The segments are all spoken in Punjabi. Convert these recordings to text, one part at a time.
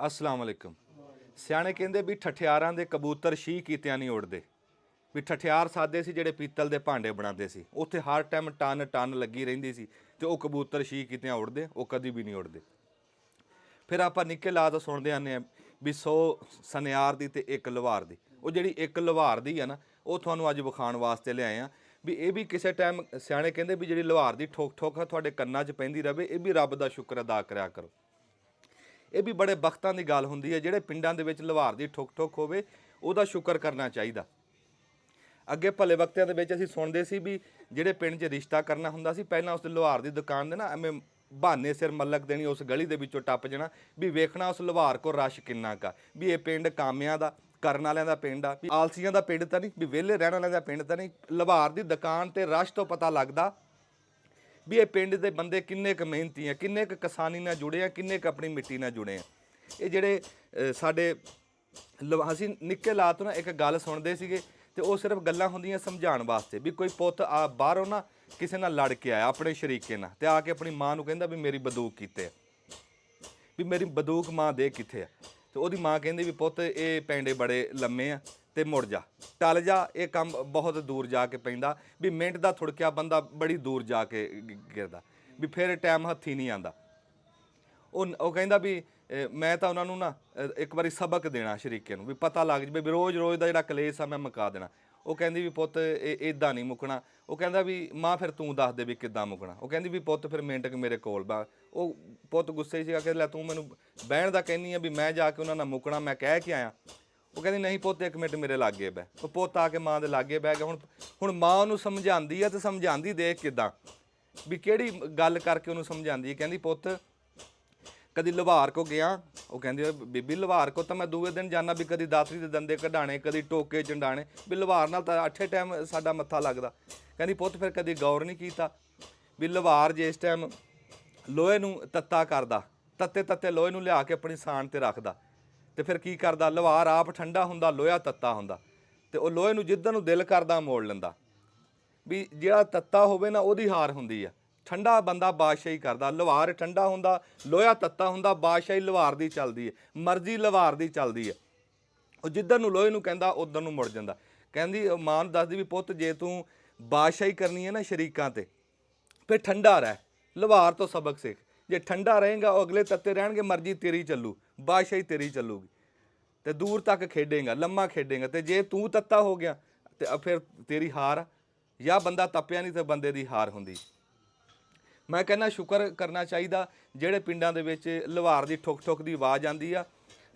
अस्सलाम वालेकुम। सियाणे कहंदे भी ठठियारां दे कबूतर शीह कीतिਆਂ नहीं उड़दे। भी ठठियार सादे सी ਜਿਹੜੇ पीतल ਦੇ ਭਾਂਡੇ ਬਣਾਉਂਦੇ ਸੀ ਉੱਥੇ ਹਰ ਟਾਈਮ ਟਨ ਲੱਗੀ ਰਹਿੰਦੀ ਸੀ ਤੇ ਉਹ ਕਬੂਤਰ शीह कीतिਆਂ ਉੜਦੇ ਉਹ ਕਦੀ ਵੀ ਨਹੀਂ ਉੜਦੇ। ਫਿਰ ਆਪਾਂ ਨਿੱਕੇ ਲਾ ਤੋਂ ਸੁਣਦੇ ਆਨੇ ਆ ਵੀ 100 ਸਨਿਆਰ ਦੀ ਤੇ ਇੱਕ ਲਵਾਰ ਦੀ। ਉਹ ਜਿਹੜੀ ਇੱਕ ਲਵਾਰ ਦੀ ਆ ਨਾ ਉਹ ਤੁਹਾਨੂੰ ਅੱਜ ਵਿਖਾਉਣ ਵਾਸਤੇ ਲਿਆਏ ਆ ਵੀ ਇਹ ਵੀ ਕਿਸੇ ਟਾਈਮ ਸਿਆਣੇ ਕਹਿੰਦੇ ਵੀ ਜਿਹੜੀ ਲਵਾਰ ਦੀ ਠੋਕ ਠੋਕ ਤੁਹਾਡੇ ਕੰਨਾਂ 'ਚ ਪੈਂਦੀ ਰਵੇ ਇਹ ਵੀ ਰੱਬ ਦਾ ਸ਼ੁਕਰ ਅਦਾ ਕਰਿਆ ਕਰੋ। ਇਹ ਵੀ ਬੜੇ ਬਖਤਾਂ ਦੀ ਗੱਲ ਹੁੰਦੀ ਹੈ ਜਿਹੜੇ ਪਿੰਡਾਂ ਦੇ ਵਿੱਚ ਲਵਾਰ ਦੀ ਠੋਕ ਠੋਕ ਹੋਵੇ ਉਹਦਾ ਸ਼ੁਕਰ ਕਰਨਾ ਚਾਹੀਦਾ। ਅੱਗੇ ਭਲੇ ਵਕਤਾਂ ਦੇ ਵਿੱਚ ਅਸੀਂ ਸੁਣਦੇ ਸੀ ਵੀ ਜਿਹੜੇ ਪਿੰਡ 'ਚ ਰਿਸ਼ਤਾ ਕਰਨਾ ਹੁੰਦਾ ਸੀ ਪਹਿਲਾਂ ਉਸ ਲਵਾਰ ਦੀ ਦੁਕਾਨ ਦੇ ਨਾ ਐਵੇਂ ਬਹਾਨੇ ਸਿਰ ਮੱਲਕ ਦੇਣੀ ਉਸ ਗਲੀ ਦੇ ਵਿੱਚੋਂ ਟੱਪ ਜਾਣਾ ਵੀ ਵੇਖਣਾ ਉਸ ਲਵਾਰ ਕੋ ਰਸ਼ ਕਿੰਨਾ ਕਾ ਵੀ ਇਹ ਪਿੰਡ ਕਾਮਿਆਂ ਦਾ ਕਰਨ ਵਾਲਿਆਂ ਦਾ ਪਿੰਡ ਆ ਵੀ ਆਲਸੀਆਂ ਦਾ ਪਿੰਡ ਤਾਂ ਨਹੀਂ ਵੀ ਵਿਹਲੇ ਰਹਿਣ ਵਾਲਿਆਂ ਦਾ ਪਿੰਡ ਤਾਂ ਨਹੀਂ। ਲਵਾਰ ਦੀ ਦੁਕਾਨ ਤੇ ਰਸ਼ ਤੋਂ ਪਤਾ ਲੱਗਦਾ ਵੀ ਇਹ ਪਿੰਡ ਦੇ ਬੰਦੇ ਕਿੰਨੇ ਕੁ ਮਿਹਨਤੀ ਆ ਕਿੰਨੇ ਕੁ ਕਿਸਾਨੀ ਨਾਲ ਜੁੜੇ ਆ ਕਿੰਨੇ ਕੁ ਆਪਣੀ ਮਿੱਟੀ ਨਾਲ ਜੁੜੇ ਆ। ਇਹ ਜਿਹੜੇ ਸਾਡੇ ਅਸੀਂ ਨਿੱਕੇ ਲਾ ਤੋਂ ਨਾ ਇੱਕ ਗੱਲ ਸੁਣਦੇ ਸੀਗੇ ਤੇ ਉਹ ਸਿਰਫ ਗੱਲਾਂ ਹੁੰਦੀਆਂ ਸਮਝਾਉਣ ਵਾਸਤੇ ਵੀ ਕੋਈ ਪੁੱਤ ਆ ਬਾਹਰੋਂ ਨਾ ਕਿਸੇ ਨਾਲ ਲੜ ਕੇ ਆਇਆ ਆਪਣੇ ਸ਼ਰੀਕੇ ਨਾਲ ਤੇ ਆ ਕੇ ਆਪਣੀ ਮਾਂ ਨੂੰ ਕਹਿੰਦਾ ਵੀ ਮੇਰੀ ਬੰਦੂਕ ਕਿੱਥੇ ਆ ਵੀ ਮੇਰੀ ਬੰਦੂਕ ਮਾਂ ਦੇ ਕਿੱਥੇ ਆ ਤੇ ਉਹਦੀ ਮਾਂ ਕਹਿੰਦੀ ਵੀ ਪੁੱਤ ਇਹ ਪੈਂਡੇ ਬੜੇ ਲੰਮੇ ਆ ਤੇ ਮੁੜ ਜਾ ਟਲ ਜਾ ਇਹ ਕੰਮ ਬਹੁਤ ਦੂਰ ਜਾ ਕੇ ਪੈਂਦਾ ਵੀ ਮਿੰਟ ਦਾ ਥੁੜਕਿਆ ਬੰਦਾ ਬੜੀ ਦੂਰ ਜਾ ਕੇ ਗਿਰਦਾ ਵੀ ਫਿਰ ਟਾਈਮ ਹੱਥੀ ਨਹੀਂ ਆਉਂਦਾ। ਉਹ ਕਹਿੰਦਾ ਵੀ ਮੈਂ ਤਾਂ ਉਹਨਾਂ ਨੂੰ ਨਾ ਇੱਕ ਵਾਰੀ ਸਬਕ ਦੇਣਾ ਸ਼ਰੀਕੇ ਨੂੰ ਵੀ ਪਤਾ ਲੱਗ ਜਾਵੇ ਵੀ ਰੋਜ਼ ਦਾ ਜਿਹੜਾ ਕਲੇਸ਼ ਆ ਮੈਂ ਮੁਕਾ ਦੇਣਾ। ਉਹ ਕਹਿੰਦੀ ਵੀ ਪੁੱਤ ਇਹ ਇੱਦਾਂ ਨਹੀਂ ਮੁੱਕਣਾ। ਉਹ ਕਹਿੰਦਾ ਵੀ ਮਾਂ ਫਿਰ ਤੂੰ ਦੱਸ ਦੇ ਵੀ ਕਿੱਦਾਂ ਮੁੱਕਣਾ। ਉਹ ਕਹਿੰਦੀ ਵੀ ਪੁੱਤ ਫਿਰ ਮਿੰਟ ਕੁ ਮੇਰੇ ਕੋਲ ਬਾ। ਉਹ ਪੁੱਤ ਗੁੱਸੇ ਸੀਗਾ ਕਿ ਲੈ ਤੂੰ ਮੈਨੂੰ ਬਹਿਣ ਦਾ ਕਹਿੰਦੀ ਆ ਵੀ ਮੈਂ ਜਾ ਕੇ ਉਹਨਾਂ ਨਾਲ ਮੁੱਕਣਾ ਮੈਂ ਕਹਿ ਕੇ ਆਇਆ। ਉਹ ਕਹਿੰਦੀ ਨਹੀਂ ਪੁੱਤ ਇੱਕ ਮਿੰਟ ਮੇਰੇ ਲਾਗੇ ਬਹਿ। ਉਹ ਪੁੱਤ ਆ ਕੇ ਮਾਂ ਦੇ ਲਾਗੇ ਬਹਿ ਗਿਆ। ਹੁਣ ਮਾਂ ਉਹਨੂੰ ਸਮਝਾਉਂਦੀ ਆ ਤੇ ਸਮਝਾਉਂਦੀ ਦੇਖ ਕਿੱਦਾਂ ਵੀ ਕਿਹੜੀ ਗੱਲ ਕਰਕੇ ਉਹਨੂੰ ਸਮਝਾਉਂਦੀ। ਕਹਿੰਦੀ ਪੁੱਤ ਕਦੀ ਲਵਾਰ ਕੋ ਗਿਆ। ਉਹ ਕਹਿੰਦੀ ਬੀਬੀ ਲਵਾਰ ਕੋ ਤਾਂ ਮੈਂ ਦੂਏ ਦਿਨ ਜਾਣਾ ਵੀ ਕਦੀ ਦਾਤਰੀ ਦੇ ਦੰਦੇ ਕਢਾਣੇ ਕਦੀ ਟੋਕੇ ਚੰਡਾਣੇ ਵੀ ਲਵਾਰ ਨਾਲ ਤਾਂ ਅੱਠੇ ਟਾਈਮ ਸਾਡਾ ਮੱਥਾ ਲੱਗਦਾ। ਕਹਿੰਦੀ ਪੁੱਤ ਫਿਰ ਕਦੀ ਗੌਰ ਨਹੀਂ ਕੀਤਾ ਵੀ ਲਵਾਰ ਜਿਸ ਟਾਈਮ ਲੋਹੇ ਨੂੰ ਤੱਤਾ ਕਰਦਾ ਤੱਤੇ ਲੋਹੇ ਨੂੰ ਲਿਆ ਕੇ ਆਪਣੀ ਸਾਣ ਤੇ ਰੱਖਦਾ ਤੇ ਫਿਰ ਕੀ ਕਰਦਾ ਲਵਾਰ ਆਪ ਠੰਡਾ ਹੁੰਦਾ ਲੋਹਾ ਤੱਤਾ ਹੁੰਦਾ ਤੇ ਉਹ ਲੋਹੇ ਨੂੰ ਜਿੱਦਾਂ ਨੂੰ ਦਿਲ ਕਰਦਾ ਮੋੜ ਲੈਂਦਾ ਵੀ ਜਿਹੜਾ ਤੱਤਾ ਹੋਵੇ ਨਾ ਉਹਦੀ ਹਾਰ ਹੁੰਦੀ ਆ। ਠੰਡਾ ਬੰਦਾ ਬਾਦਸ਼ਾਹੀ ਕਰਦਾ ਲਵਾਰ ਠੰਡਾ ਹੁੰਦਾ ਲੋਹਾ ਤੱਤਾ ਹੁੰਦਾ ਬਾਦਸ਼ਾਹੀ ਲਵਾਰ ਦੀ ਚੱਲਦੀ ਹੈ ਮਰਜ਼ੀ ਲਵਾਰ ਦੀ ਚੱਲਦੀ ਹੈ। ਉਹ ਜਿੱਧਰ ਨੂੰ ਲੋਹੇ ਨੂੰ ਕਹਿੰਦਾ ਉਧਰ ਨੂੰ ਮੁੜ ਜਾਂਦਾ। ਕਹਿੰਦੀ ਮਾਂ ਨੂੰ ਦੱਸਦੀ ਵੀ ਪੁੱਤ ਜੇ ਤੂੰ ਬਾਦਸ਼ਾਹੀ ਕਰਨੀ ਹੈ ਨਾ ਸ਼ਰੀਕਾਂ ਤੇ ਫਿਰ ਠੰਡਾ ਰਹਿ ਲਵਾਰ ਤੋਂ ਸਬਕ ਸਿੱਖ। ਜੇ ਠੰਡਾ ਰਹੇਗਾ ਉਹ ਅਗਲੇ ਤੱਤੇ ਰਹਿਣਗੇ ਮਰਜ਼ੀ ਤੇਰੀ ਚੱਲੂ ਬਾਦਸ਼ਾਹੀ ਤੇਰੀ ਚੱਲੂਗੀ ਤੇ ਦੂਰ ਤੱਕ ਖੇਡੇਗਾ ਲੰਮਾ ਖੇਡੇਗਾ। ਤੇ ਜੇ ਤੂੰ ਤੱਤਾ ਹੋ ਗਿਆ ਤੇ ਫਿਰ ਤੇਰੀ ਹਾਰ ਜਾਂ ਬੰਦਾ ਤੱਪਿਆ ਨਹੀਂ ਤੇ ਬੰਦੇ ਦੀ ਹਾਰ ਹੁੰਦੀ। ਮੈਂ ਕਹਿੰਦਾ ਸ਼ੁਕਰ ਕਰਨਾ ਚਾਹੀਦਾ ਜਿਹੜੇ ਪਿੰਡਾਂ ਦੇ ਵਿੱਚ ਲਵਾਰ ਦੀ ਠੁਕ ਠੁਕ ਦੀ ਆਵਾਜ਼ ਆਉਂਦੀ ਆ।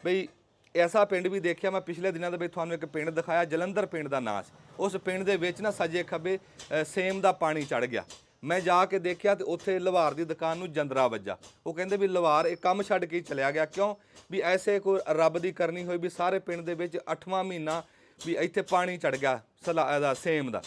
ਬਈ ਐਸਾ ਪਿੰਡ ਵੀ ਦੇਖਿਆ ਮੈਂ ਪਿਛਲੇ ਦਿਨਾਂ ਦੇ ਵਿੱਚ ਤੁਹਾਨੂੰ ਇੱਕ ਪਿੰਡ ਦਿਖਾਇਆ ਜਲੰਧਰ ਪਿੰਡ ਦਾ ਨਾਂ ਸੀ। ਉਸ ਪਿੰਡ ਦੇ ਵਿੱਚ ਨਾ ਸੱਜੇ ਖੱਬੇ ਸੇਮ ਦਾ ਪਾਣੀ ਚੜ ਗਿਆ। ਮੈਂ ਜਾ ਕੇ ਦੇਖਿਆ ਤੇ ਉੱਥੇ ਲਵਾਰ ਦੀ ਦੁਕਾਨ ਨੂੰ ਜੰਦਰਾ ਵੱਜਾ। ਉਹ ਕਹਿੰਦੇ ਵੀ ਲਵਾਰ ਇਹ ਕੰਮ ਛੱਡ ਕੇ ਚਲਿਆ ਗਿਆ ਕਿਉਂ ਵੀ ਐਸੇ ਕੋਈ ਰੱਬ ਦੀ ਕਰਨੀ ਹੋਈ ਵੀ ਸਾਰੇ ਪਿੰਡ ਦੇ ਵਿੱਚ 8ਵਾਂ ਮਹੀਨਾ ਵੀ ਇੱਥੇ ਪਾਣੀ ਚੜ ਗਿਆ ਦਾ ਸੇਮ ਦਾ।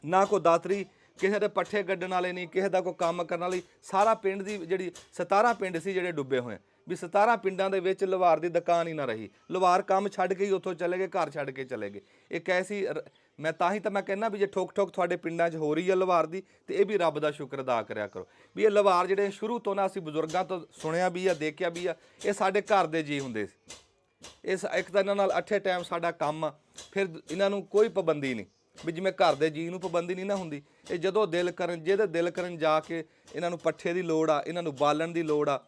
ਨਾ ਕੋਈ ਦਾਤਰੀ ਕਿਸੇ ਦੇ ਪੱਠੇ ਗੱਡਣ ਵਾਲੇ ਨਹੀਂ ਕਿਸੇ ਦਾ ਕੋਈ ਕੰਮ ਕਰਨ ਵਾਲੀ ਸਾਰਾ ਪਿੰਡ ਦੀ ਜਿਹੜੀ 17 ਪਿੰਡ ਸੀ ਜਿਹੜੇ ਡੁੱਬੇ ਹੋਏ ਵੀ 17 ਪਿੰਡਾਂ ਦੇ ਵਿੱਚ ਲਵਾਰ ਦੀ ਦੁਕਾਨ ਹੀ ਨਾ ਰਹੀ। ਲਵਾਰ ਕੰਮ ਛੱਡ ਕੇ ਹੀ ਉੱਥੋਂ ਚਲੇ ਗਏ ਘਰ ਛੱਡ ਕੇ ਚਲੇ ਗਏ। ਇੱਕ ਐਸੀ ਮੈਂ ਤਾਂ ਹੀ ਤਾਂ ਮੈਂ ਕਹਿੰਦਾ ਵੀ ਜੇ ਠੋਕ ਠੋਕ ਤੁਹਾਡੇ ਪਿੰਡਾਂ 'ਚ ਹੋ ਰਹੀ ਹੈ ਲਵਾਰ ਦੀ ਤੇ ਇਹ ਵੀ ਰੱਬ ਦਾ ਸ਼ੁਕਰ ਅਦਾ ਕਰਿਆ ਕਰੋ ਵੀ ਇਹ ਲਵਾਰ ਜਿਹੜੇ ਸ਼ੁਰੂ ਤੋਂ ਨਾ ਅਸੀਂ ਬਜ਼ੁਰਗਾਂ ਤੋਂ ਸੁਣਿਆ ਵੀ ਆ ਦੇਖਿਆ ਵੀ ਆ ਇਹ ਸਾਡੇ ਘਰ ਦੇ ਜੀ ਹੁੰਦੇ ਸੀ। ਇਸ ਇੱਕ ਤਾਂ ਇਹਨਾਂ ਨਾਲ ਅੱਠੇ ਟਾਈਮ ਸਾਡਾ ਕੰਮ ਆ ਫਿਰ ਇਹਨਾਂ ਨੂੰ ਕੋਈ ਪਾਬੰਦੀ ਨਹੀਂ ਵੀ ਜਿਵੇਂ ਘਰ ਦੇ ਜੀ ਨੂੰ ਪਾਬੰਦੀ ਨਹੀਂ ਨਾ ਹੁੰਦੀ। ਇਹ ਜਦੋਂ ਦਿਲ ਕਰਨ ਜਿਹਦੇ ਦਿਲ ਕਰਨ ਜਾ ਕੇ ਇਹਨਾਂ ਨੂੰ ਪੱਠੇ ਦੀ ਲੋੜ ਆ ਇਹਨਾਂ ਨੂੰ ਬਾਲਣ ਦੀ ਲੋੜ ਆ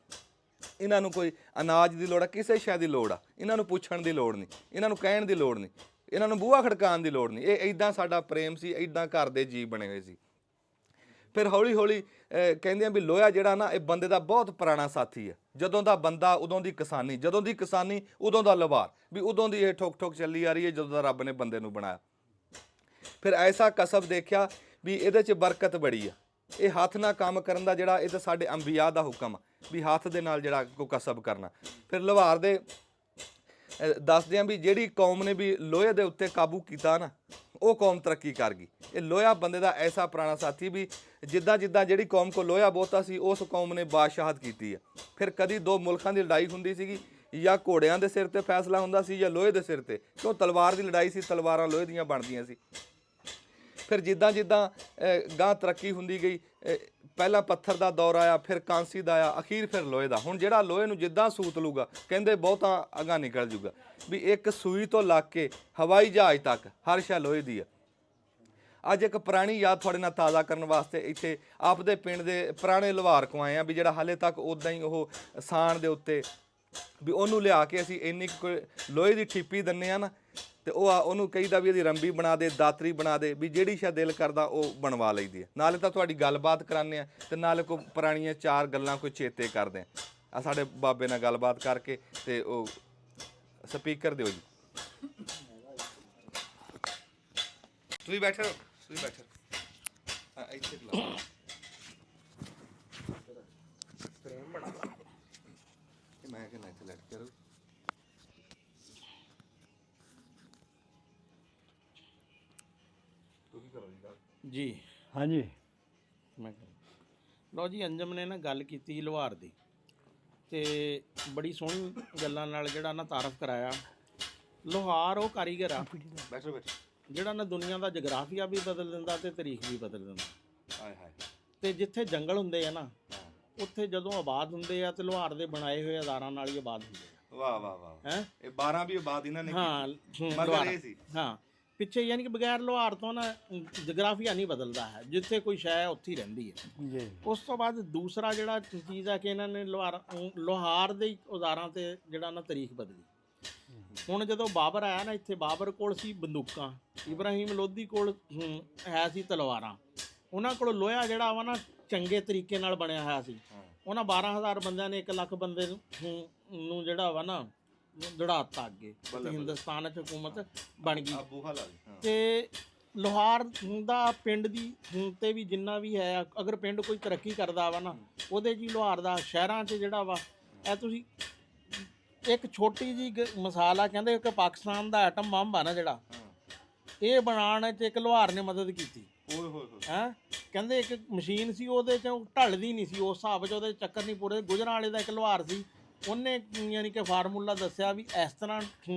ਇਹਨਾਂ ਨੂੰ ਕੋਈ ਅਨਾਜ ਦੀ ਲੋੜ ਆ ਕਿਸੇ ਸ਼ੈ ਦੀ ਲੋੜ ਆ ਇਹਨਾਂ ਨੂੰ ਪੁੱਛਣ ਦੀ ਲੋੜ ਨਹੀਂ ਇਹਨਾਂ ਨੂੰ ਕਹਿਣ ਦੀ ਲੋੜ ਨਹੀਂ ਇਹਨਾਂ ਨੂੰ ਬੂਹਾ ਖੜਕਾਉਣ ਦੀ ਲੋੜ ਨਹੀਂ। ਇਹ ਇੱਦਾਂ ਸਾਡਾ ਪ੍ਰੇਮ ਸੀ ਇੱਦਾਂ ਘਰ ਦੇ ਜੀ ਬਣੇ ਹੋਏ ਸੀ। ਫਿਰ ਹੌਲੀ ਹੌਲੀ ਕਹਿੰਦੇ ਆ ਵੀ ਲੋਹਾ ਜਿਹੜਾ ਨਾ ਇਹ ਬੰਦੇ ਦਾ ਬਹੁਤ ਪੁਰਾਣਾ ਸਾਥੀ ਹੈ। ਜਦੋਂ ਦਾ ਬੰਦਾ ਉਦੋਂ ਦੀ ਕਿਸਾਨੀ ਜਦੋਂ ਦੀ ਕਿਸਾਨੀ ਉਦੋਂ ਦਾ ਲਵਾਰ ਵੀ ਉਦੋਂ ਦੀ ਇਹ ਠੋਕ ਠੋਕ ਚੱਲੀ ਆ ਰਹੀ ਹੈ ਜਦੋਂ ਦਾ ਰੱਬ ਨੇ ਬੰਦੇ ਨੂੰ ਬਣਾਇਆ। ਫਿਰ ਐਸਾ ਕਸਬ ਦੇਖਿਆ ਵੀ ਇਹਦੇ 'ਚ ਬਰਕਤ ਬੜੀ ਆ। ਇਹ ਹੱਥ ਨਾਲ ਕੰਮ ਕਰਨ ਦਾ ਜਿਹੜਾ ਇਹ ਤਾਂ ਸਾਡੇ ਅੰਬੀਆ ਦਾ ਹੁਕਮ ਆ ਵੀ ਹੱਥ ਦੇ ਨਾਲ ਜਿਹੜਾ ਕੋਈ ਕਸਬ ਕਰਨਾ। ਫਿਰ ਲਵਾਰ ਦੇ ਦੱਸਦੇ ਆ ਵੀ ਜਿਹੜੀ ਕੌਮ ਨੇ ਵੀ ਲੋਹੇ ਦੇ ਉੱਤੇ ਕਾਬੂ ਕੀਤਾ ਨਾ ਉਹ ਕੌਮ ਤਰੱਕੀ ਕਰ ਗਈ। ਇਹ ਲੋਹਾ ਬੰਦੇ ਦਾ ਐਸਾ ਪੁਰਾਣਾ ਸਾਥੀ ਵੀ ਜਿੱਦਾਂ ਜਿਹੜੀ ਕੌਮ ਕੋ ਲੋਹਾ ਬਹੁਤਾ ਸੀ ਉਸ ਕੌਮ ਨੇ ਬਾਦਸ਼ਾਹਤ ਕੀਤੀ ਆ। ਫਿਰ ਕਦੀ ਦੋ ਮੁਲਕਾਂ ਦੀ ਲੜਾਈ ਹੁੰਦੀ ਸੀਗੀ ਜਾਂ ਘੋੜਿਆਂ ਦੇ ਸਿਰ ਤੇ ਫੈਸਲਾ ਹੁੰਦਾ ਸੀ ਜਾਂ ਲੋਹੇ ਦੇ ਸਿਰ ਤੇ ਕਿਉਂ ਤਲਵਾਰ ਦੀ ਲੜਾਈ ਸੀ ਤਲਵਾਰਾਂ ਲੋਹੇ ਦੀਆਂ ਬਣਦੀਆਂ ਸੀ। ਫਿਰ ਜਿੱਦਾਂ ਜਿੱਦਾਂ ਗਾਂ ਤਰੱਕੀ ਹੁੰਦੀ ਗਈ, ਪਹਿਲਾਂ ਪੱਥਰ ਦਾ ਦੌਰ ਆਇਆ, ਫਿਰ ਕਾਂਸੀ ਦਾ ਆਇਆ, ਅਖੀਰ ਫਿਰ ਲੋਹੇ ਦਾ। ਹੁਣ ਜਿਹੜਾ ਲੋਹੇ ਨੂੰ ਜਿੱਦਾਂ ਸੂਤ ਲੂਗਾ ਕਹਿੰਦੇ ਬਹੁਤਾ ਅਗਾਂਹ ਨਿਕਲ ਜੂਗਾ। ਵੀ ਇੱਕ ਸੂਈ ਤੋਂ ਲੱਗ ਕੇ ਹਵਾਈ ਜਹਾਜ਼ ਤੱਕ ਹਰ ਸ਼ੈ ਲੋਹੇ ਦੀ ਆ। ਅੱਜ ਇੱਕ ਪੁਰਾਣੀ ਯਾਦ ਤੁਹਾਡੇ ਨਾਲ ਤਾਜ਼ਾ ਕਰਨ ਵਾਸਤੇ ਇੱਥੇ ਆਪਦੇ ਪਿੰਡ ਦੇ ਪੁਰਾਣੇ ਲੁਹਾਰ ਕੋ ਆਏ ਆ, ਵੀ ਜਿਹੜਾ ਹਾਲੇ ਤੱਕ ਉਦਾਂ ਹੀ ਉਹ ਸਾਣ ਦੇ ਉੱਤੇ ਵੀ ਉਹਨੂੰ ਲਿਆ ਕੇ ਅਸੀਂ ਇੰਨੀ ਕੋਈ ਲੋਹੇ ਦੀ ਠੀਪੀ ਦਿੰਦੇ ਆ ਨਾ, ਤੇ ਉਹਨੂੰ ਕਹੀਦਾ ਵੀ ਇਹਦੀ ਰੰਬੀ ਬਣਾ ਦੇ, ਦਾਤਰੀ ਬਣਾ ਦੇ, ਵੀ ਜਿਹੜੀ ਸ਼ਾ ਦਿਲ ਕਰਦਾ ਉਹ ਬਣਵਾ ਲਈਦੀ ਹੈ। ਨਾਲੇ ਤਾਂ ਤੁਹਾਡੀ ਗੱਲਬਾਤ ਕਰਾਉਂਦੇ ਆ ਤੇ ਨਾਲੇ ਕੋਈ ਪੁਰਾਣੀਆਂ 4 ਗੱਲਾਂ ਕੋਈ ਚੇਤੇ ਕਰਦੇ ਆ। ਸਾਡੇ ਬਾਬੇ ਨਾਲ ਗੱਲਬਾਤ ਕਰਕੇ ਤੇ ਉਹ ਸਪੀਕਰ ਦਿਓ ਜੀ। ਤੁਸੀਂ ਬੈਠੇ ਰਹੋ, ਤੁਸੀਂ ਬੈਠੇ ਰਹੋ। ਇੱਥੇ ਲਾ ਫਰੇਮ ਬਣਾ ਮੈਂ ਕਹਿੰਦਾ ਇੱਥੇ ਲੈਟ ਕਰੋ। ਜੀ ਹਾਂਜੀ ਮੈਂ ਲਓ ਜੀ, ਅੰਜਮ ਨੇ ਨਾ ਗੱਲ ਕੀਤੀ ਲੁਹਾਰ ਦੀ, ਤੇ ਬੜੀ ਸੋਹਣੀ ਗੱਲਾਂ ਨਾਲ ਜਿਹੜਾ ਨਾ ਤਾਰਫ ਕਰਾਇਆ। ਲੁਹਾਰ ਉਹ ਕਾਰੀਗਰ ਆ ਬੈਠੋ ਬੈਠੋ, ਜਿਹੜਾ ਨਾ ਦੁਨੀਆ ਦਾ ਜਗਰਾਫੀਆ ਵੀ ਬਦਲ ਦਿੰਦਾ ਤੇ ਤਾਰੀਖ ਵੀ ਬਦਲ ਦਿੰਦਾ। ਹਾਏ ਹਾਏ। ਤੇ ਜਿੱਥੇ ਜੰਗਲ ਹੁੰਦੇ ਆ ਨਾ, ਉੱਥੇ ਜਦੋਂ ਆਬਾਦ ਹੁੰਦੇ ਆ ਤੇ ਲੁਹਾਰ ਦੇ ਬਣਾਏ ਹੋਏ ਆਜ਼ਾਰਾਂ ਨਾਲ ਹੀ ਆਬਾਦ ਹੁੰਦੇ ਆ। ਵਾਹ ਵਾਹ ਵਾਹ। ਹੈ ਇਹ 12 ਵੀ ਆਬਾਦ ਇਹਨਾਂ ਨੇ ਹਾਂ ਮਗਰ ਇਹ ਸੀ। ਹਾਂ ਪਿੱਛੇ, ਯਾਨੀ ਕਿ ਬਗੈਰ ਲੁਹਾਰ ਤੋਂ ਨਾ ਜਗਰਾਫੀਆ ਨਹੀਂ ਬਦਲਦਾ ਹੈ। ਜਿੱਥੇ ਕੋਈ ਸ਼ੈ ਉੱਥੇ ਹੀ ਰਹਿੰਦੀ ਹੈ ਜੀ। ਉਸ ਤੋਂ ਬਾਅਦ ਦੂਸਰਾ ਜਿਹੜਾ ਚੀਜ਼ ਹੈ ਕਿ ਇਹਨਾਂ ਨੇ ਲੁਹਾਰ ਦੇ ਔਜ਼ਾਰਾਂ ਤੇ ਜਿਹੜਾ ਨਾ ਤਾਰੀਖ ਬਦਲੀ। ਹੁਣ ਜਦੋਂ ਬਾਬਰ ਆਇਆ ਨਾ ਇੱਥੇ, ਬਾਬਰ ਕੋਲ ਸੀ ਬੰਦੂਕਾਂ, ਇਬਰਾਹੀਮ ਲੋਧੀ ਕੋਲ ਹੈ ਸੀ ਤਲਵਾਰਾਂ। ਉਹਨਾਂ ਕੋਲ ਲੋਹਾ ਜਿਹੜਾ ਵਾ ਨਾ ਚੰਗੇ ਤਰੀਕੇ ਨਾਲ ਬਣਿਆ ਹੋਇਆ ਸੀ। ਉਹਨਾਂ 12,000 ਬੰਦਿਆਂ ਨੇ 1 ਲੱਖ ਬੰਦੇ ਨੂੰ ਜਿਹੜਾ ਵਾ ਨਾ ਦੜਾਤਾ ਅੱਗੇ, ਤੇ ਹਿੰਦੁਸਤਾਨ 'ਚ ਹਕੂਮਤ ਬਣ ਗਈ। ਤੇ ਲੁਹਾਰ ਦਾ ਪਿੰਡ ਦੀ ਤੇ ਵੀ ਜਿੰਨਾ ਵੀ ਹੈ, ਅਗਰ ਪਿੰਡ ਕੋਈ ਤਰੱਕੀ ਕਰਦਾ ਵਾ ਨਾ, ਉਹਦੇ ਜੀ ਲੁਹਾਰ ਦਾ ਸ਼ਹਿਰਾਂ 'ਚ ਜਿਹੜਾ ਵਾ, ਇਹ ਤੁਸੀਂ ਇੱਕ ਛੋਟੀ ਜੀ ਮਿਸਾਲ ਆ, ਕਹਿੰਦੇ ਕਿ ਪਾਕਿਸਤਾਨ ਦਾ ਐਟਮ ਬੰਬ ਆ ਨਾ ਜਿਹੜਾ, ਇਹ ਬਣਾਉਣ 'ਚ ਇੱਕ ਲੁਹਾਰ ਨੇ ਮਦਦ ਕੀਤੀ। ਹੈਂ ਕਹਿੰਦੇ ਇੱਕ ਮਸ਼ੀਨ ਸੀ, ਉਹਦੇ 'ਚ ਢਲਦੀ ਨਹੀਂ ਸੀ, ਉਸ ਹਿਸਾਬ 'ਚ ਉਹਦੇ ਚੱਕਰ ਨਹੀਂ ਪੂਰੇ। ਗੁਜਰਾਂ ਵਾਲੇ ਦਾ ਇੱਕ ਲੁਹਾਰ ਸੀ, ਉਹਨੇ ਯਾਨੀ ਕਿ ਫਾਰਮੂਲਾ ਦੱਸਿਆ ਵੀ ਇਸ ਤਰ੍ਹਾਂ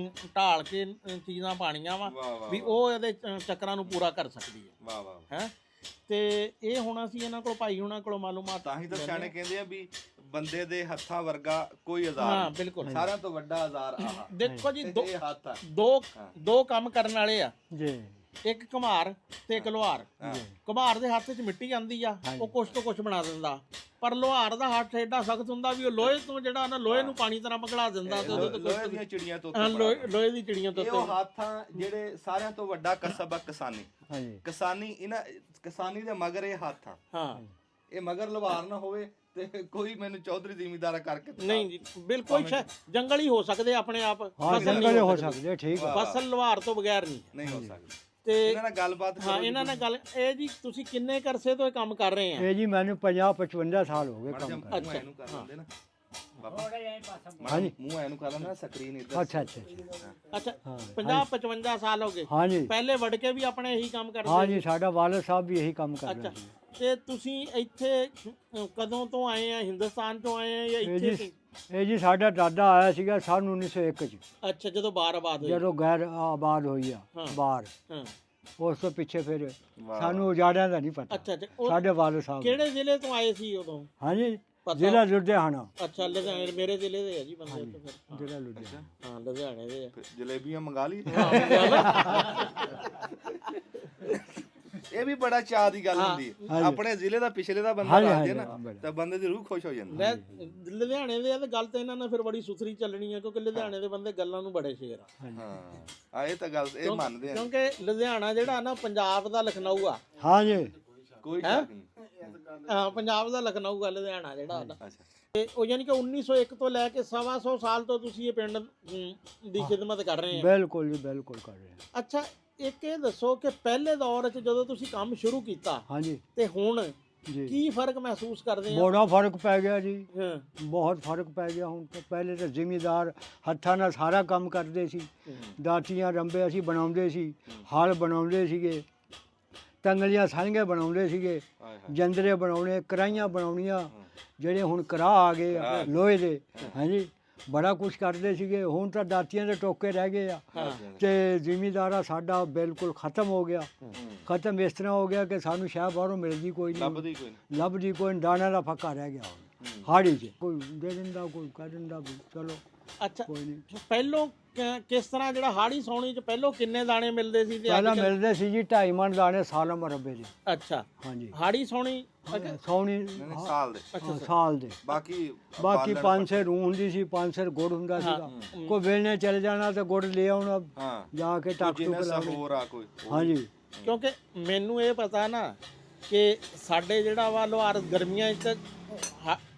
ਢਾਲ ਕੇ ਚੀਜ਼ਾਂ ਪਾਣੀਆਂ ਵਾ ਵੀ ਉਹ ਇਹਦੇ ਚੱਕਰਾਂ ਨੂੰ ਪੂਰਾ ਕਰ ਸਕਦੀ ਹੈ। ਵਾਹ ਵਾਹ। ਹੈ ਤੇ ਇਹ ਹੁਣ ਅਸੀਂ ਇਹਨਾਂ ਕੋਲ ਭਾਈ ਉਹਨਾਂ ਕੋਲੋਂ ਮਾਲੂਮਾਤ, ਤਾਂ ਹੀ ਤਾਂ ਸਿਆਣੇ ਕਹਿੰਦੇ ਆ ਵੀ ਬੰਦੇ ਦੇ ਹੱਥਾਂ ਵਰਗਾ ਕੋਈ ਔਜ਼ਾਰ ਨਹੀਂ। ਹਾਂ ਬਿਲਕੁਲ, ਸਾਰਿਆਂ ਤੋਂ ਵੱਡਾ ਔਜ਼ਾਰ ਆਹ ਦੇਖੋ ਜੀ, ਇਹ ਹੱਥ ਆ। ਦੋ ਕੰਮ ਕਰਨ ਵਾਲੇ ਆ ਜੀ। ਇੱਕ ਘੁਮਾਰ ਤੇ ਇੱਕ ਲੁਹਾਰ। ਘੁਮਾਰ ਦੇ ਹੱਥ 'ਚ ਮਿੱਟੀ ਆਂਦੀ ਆ, ਉਹ ਕੁਛ ਤੋਂ ਕੁਛ ਬਣਾ ਦਿੰਦਾ, ਪਰ ਲੁਹਾਰ ਦਾ ਹੱਥ ਏਡਾ ਸਖਤ ਹੁੰਦਾ ਵੀ ਉਹ ਲੋਹੇ ਤੋਂ ਜਿਹੜਾ ਨਾ ਲੋਹੇ ਨੂੰ ਪਾਣੀ ਤਰ੍ਹਾਂ ਪਕੜਾ ਦਿੰਦਾ ਤੇ ਉਹਦੇ ਤੋਂ ਲੋਹੇ ਦੀਆਂ ਚਿੜੀਆਂ ਤੋਂ ਲੋਹੇ ਦੀ ਚਿੜੀਆਂ ਤੋਂ ਉਹ ਹੱਥਾਂ ਜਿਹੜੇ ਸਾਰਿਆਂ ਤੋਂ ਵੱਡਾ ਕਸਬ ਆ ਕਿਸਾਨੀ। ਹਾਂਜੀ ਕਿਸਾਨੀ ਕਿਸਾਨੀ ਦੇ ਮਗਰ ਇਹ ਹੱਥ ਆ। ਹਾਂ ਇਹ ਮਗਰ ਲੁਹਾਰ ਨਾ ਹੋਵੇ ਤੇ ਕੋਈ ਮੈਨੂੰ ਚੌਧਰੀ ਜ਼ਿਮੀਂਦਾਰਾ ਕਰਕੇ ਨਹੀਂ ਜੀ, ਬਿਲਕੁਲ ਜੰਗਲ ਹੀ ਹੋ ਸਕਦੇ ਆਪਣੇ ਆਪ, ਹਾਂ ਜੰਗਲ ਹੋ ਸਕਦੇ, ਠੀਕ ਹੈ। ਫਸਲ ਲੁਹਾਰ ਤੋਂ ਬਗੈਰ ਨਹੀਂ ਹੋ ਸਕਦੀ। ਤੇ ਇਹਨਾਂ ਨਾਲ ਗੱਲਬਾਤ ਹਾਂ, ਇਹਨਾਂ ਨਾਲ ਗੱਲ ਇਹ ਜੀ, ਤੁਸੀਂ ਕਿੰਨੇ ਕਰਸੇ ਤੋਂ ਇਹ ਕੰਮ ਕਰ ਰਹੇ ਆ? ਇਹ ਜੀ ਮੈਨੂੰ 50-55 ਸਾਲ ਹੋ ਗਏ ਕੰਮ ਕਰਦੇ। ਅੱਛਾ ਇਹਨੂੰ ਕਰ ਲੈਂਦੇ ਨਾ ਬਾਬਾ, ਹਾਂਜੀ ਮੂੰਹ ਇਹਨੂੰ ਕਰ ਲੈਣਾ, ਸਕਰੀਨ ਇੱਧਰ। ਅੱਛਾ ਅੱਛਾ ਅੱਛਾ 50-55 ਸਾਲ ਹੋ ਗਏ। ਹਾਂਜੀ ਪਹਿਲੇ ਵੜ ਕੇ ਵੀ ਆਪਣੇ ਇਹੀ ਕੰਮ ਕਰਦੇ? ਹਾਂਜੀ, ਸਾਡਾ ਵਾਲਦ ਸਾਹਿਬ ਵੀ ਇਹੀ ਕੰਮ ਕਰਦੇ ਅੱਛਾ, ਸੀ। ਤੇ ਤੁਸੀਂ ਇੱਥੇ ਕਦੋਂ ਤੋਂ ਆਏ ਆ? ਹਿੰਦੁਸਤਾਨ ਤੋਂ ਆਏ ਆ ਜਾਂ ਇੱਥੇ ਸੀ? ਇਹ ਜੀ ਸਾਡਾ ਦਾਦਾ ਆਇਆ ਸੀਗਾ ਸਾਲ 1901 ਚ, ਅੱਛਾ, ਜਦੋਂ ਬਾਰ ਆਬਾਦ ਹੋਈ। ਜਦੋਂ ਗੈਰ ਆਬਾਦ ਹੋਈ ਆ ਬਾਹਰ। ਹਾਂ ਉਸ ਤੋਂ ਪਿੱਛੇ ਫਿਰ ਸਾਨੂੰ ਉਜਾੜਿਆਂ ਦਾ ਨਹੀਂ ਪਤਾ। ਅੱਛਾ ਅੱਛਾ, ਸਾਡੇ ਵਾਲਦ ਸਾਹਿਬ ਕਿਹੜੇ ਜ਼ਿਲ੍ਹੇ ਤੋਂ ਆਏ ਸੀ ਉਦੋਂ? ਹਾਂਜੀ, ਪਤਾ? ਜ਼ਿਲ੍ਹਾ ਲੁਧਿਆਣਾ। ਅੱਛਾ, ਲੁਧਿਆਣੇ ਮੇਰੇ ਜ਼ਿਲ੍ਹੇ ਦੇ ਆ ਜੀ ਬੰਦੇ ਉੱਥੇ ਫਿਰ। ਜ਼ਿਲ੍ਹਾ ਲੁਧਿਆਣਾ। ਹਾਂ ਲੁਧਿਆਣੇ ਦੇ ਆ। ਜਲੇਬੀਆਂ ਮੰਗਾ ਲਈ। ਇਹ ਵੀ ਬੜਾ ਚਾਹ ਦੀ ਗੱਲ ਹੁੰਦੀ ਹੈ। ਆਪਣੇ ਜ਼ਿਲ੍ਹੇ ਦਾ ਪਿਛਲੇ ਦਾ ਬੰਦਾ ਦੱਸ ਦੇ ਨਾ ਤਾਂ ਬੰਦੇ ਦੀ ਰੂਹ ਖੁਸ਼ ਹੋ ਜਾਂਦੀ ਹੈ। ਲੁਧਿਆਣੇ ਦੇ ਆ ਤੇ ਗੱਲ ਤਾਂ ਇਹਨਾਂ ਨਾਲ ਫਿਰ ਬੜੀ ਸੁਥਰੀ ਚੱਲਣੀ ਹੈ, ਕਿਉਂਕਿ ਲੁਧਿਆਣੇ ਦੇ ਬੰਦੇ ਗੱਲਾਂ ਨੂੰ ਬੜੇ ਸ਼ੇਰ ਆ। ਹਾਂ ਇਹ ਤਾਂ ਗੱਲ ਇਹ ਮੰਨਦੇ ਆ, ਕਿਉਂਕਿ ਲੁਧਿਆਣਾ ਜਿਹੜਾ ਨਾ ਪੰਜਾਬ ਦਾ ਲਖਨਊ ਆ। ਹਾਂਜੀ, ਕੋਈ ਸ਼ੱਕ ਨਹੀਂ। ਹਾਂ, ਪੰਜਾਬ ਦਾ ਲਖਨਊ ਆ ਲੁਧਿਆਣਾ ਜਿਹੜਾ ਉਹਦਾ। ਅੱਛਾ, ਤੇ ਉਹ ਯਾਨੀ ਕਿ 1901 ਤੋਂ ਲੈ ਕੇ 125 ਸਾਲ ਤੋਂ ਤੁਸੀਂ ਇਹ ਪਿੰਡ ਦੀ ਖਿਦਮਤ ਕਰ ਰਹੇ ਆ? ਬਿਲਕੁਲ ਜੀ, ਬਿਲਕੁਲ ਕਰ ਰਹੇ ਹਾਂ। ਅੱਛਾ, ਇੱਕ ਇਹ ਦੱਸੋ ਕਿ ਪਹਿਲੇ ਦੌਰ 'ਚ ਜਦੋਂ ਤੁਸੀਂ ਕੰਮ ਸ਼ੁਰੂ ਕੀਤਾ ਹਾਂਜੀ ਤੇ ਹੁਣ ਜੀ, ਕੀ ਫਰਕ ਮਹਿਸੂਸ ਕਰਦੇ ਆ? ਬੜਾ ਫਰਕ ਪੈ ਗਿਆ ਜੀ, ਹਾਂ ਬਹੁਤ ਫਰਕ ਪੈ ਗਿਆ। ਹੁਣ ਤਾਂ ਪਹਿਲੇ ਤਾਂ ਜ਼ਿਮੀਦਾਰ ਹੱਥਾਂ ਨਾਲ ਸਾਰਾ ਕੰਮ ਕਰਦੇ ਸੀ, ਦਾਤੀਆਂ ਰੰਬੇ ਅਸੀਂ ਬਣਾਉਂਦੇ ਸੀ, ਹਲ ਬਣਾਉਂਦੇ ਸੀਗੇ, ਤੰਗਲੀਆਂ ਸਾਂਝੇ ਬਣਾਉਂਦੇ ਸੀਗੇ, ਜੰਦਰੇ ਬਣਾਉਣੇ, ਕੜਾਹੀਆਂ ਬਣਾਉਣੀਆਂ। ਜਿਹੜੇ ਹੁਣ ਕੜਾਹ ਆ ਗਏ ਆ ਲੋਹੇ ਦੇ, ਹਾਂਜੀ, ਬੜਾ ਕੁਝ ਕਰਦੇ ਸੀਗੇ। ਹੁਣ ਤਾਂ ਦਾਤੀਆਂ ਦੇ ਟੋਕੇ ਰਹਿ ਗਏ ਆ ਤੇ ਜ਼ਿਮੀਦਾਰਾ ਸਾਡਾ ਬਿਲਕੁਲ ਖਤਮ ਹੋ ਗਿਆ। ਖਤਮ ਇਸ ਤਰ੍ਹਾਂ ਹੋ ਗਿਆ ਕਿ ਸਾਨੂੰ ਸ਼ਾਹ ਬਾਹਰੋਂ ਮਿਲਦੀ ਕੋਈ ਨਹੀਂ, ਲੱਭਦੀ ਕੋਈ ਨਹੀਂ। ਦਾਣਾ ਦਾ ਫੱਕਾ ਰਹਿ ਗਿਆ ਹੁਣ ਹਾੜੀ 'ਚ, ਕੋਈ ਦੇ ਦਿੰਦਾ ਕੋਈ ਕਰ ਦਿੰਦਾ ਵੀ ਚਲੋ। ਅੱਛਾ, ਕੋਈ ਨਹੀਂ। ਪਹਿਲੋਂ ਕਿਸ ਤਰ੍ਹਾਂ ਜਿਹੜਾ ਹਾੜੀ ਸੌਣੀ 'ਚ ਪਹਿਲੋਂ ਕਿੰਨੇ ਦਾਣੇ ਮਿਲਦੇ ਸੀ ਤੇ ਪਹਿਲਾਂ ਮਿਲਦੇ ਸੀ ਜੀ 2.5 ਮਣ ਦਾਣੇ ਸਾਲ ਮਰਬੇ ਦੇ। ਅੱਛਾ, ਹਾਂਜੀ ਹਾੜੀ ਸੌਣੀ ਸੌਣੀ ਸਾਲ ਦੇ ਸਾਲ ਦੇ। ਬਾਕੀ 5 ਸਿਰ ਰੂਹ ਹੁੰਦੀ ਸੀ, 5 ਸਿਰ ਗੁੜ ਹੁੰਦਾ ਸੀਗਾ। ਕੋਈ ਵੇਲਣੇ ਚਲੇ ਜਾਣਾ ਤੇ ਗੁੜ ਲੈ ਆਉਣਾ ਜਾ ਕੇ ਟੱਕ ਟੁਕ ਲਾਉਣੀ। ਹਾਂਜੀ, ਕਿਉਂਕਿ ਮੈਨੂੰ ਇਹ ਪਤਾ ਨਾ ਕਿ ਸਾਡੇ ਜਿਹੜਾ ਵਾ ਲੁਹਾਰ ਗਰਮੀਆਂ 'ਚ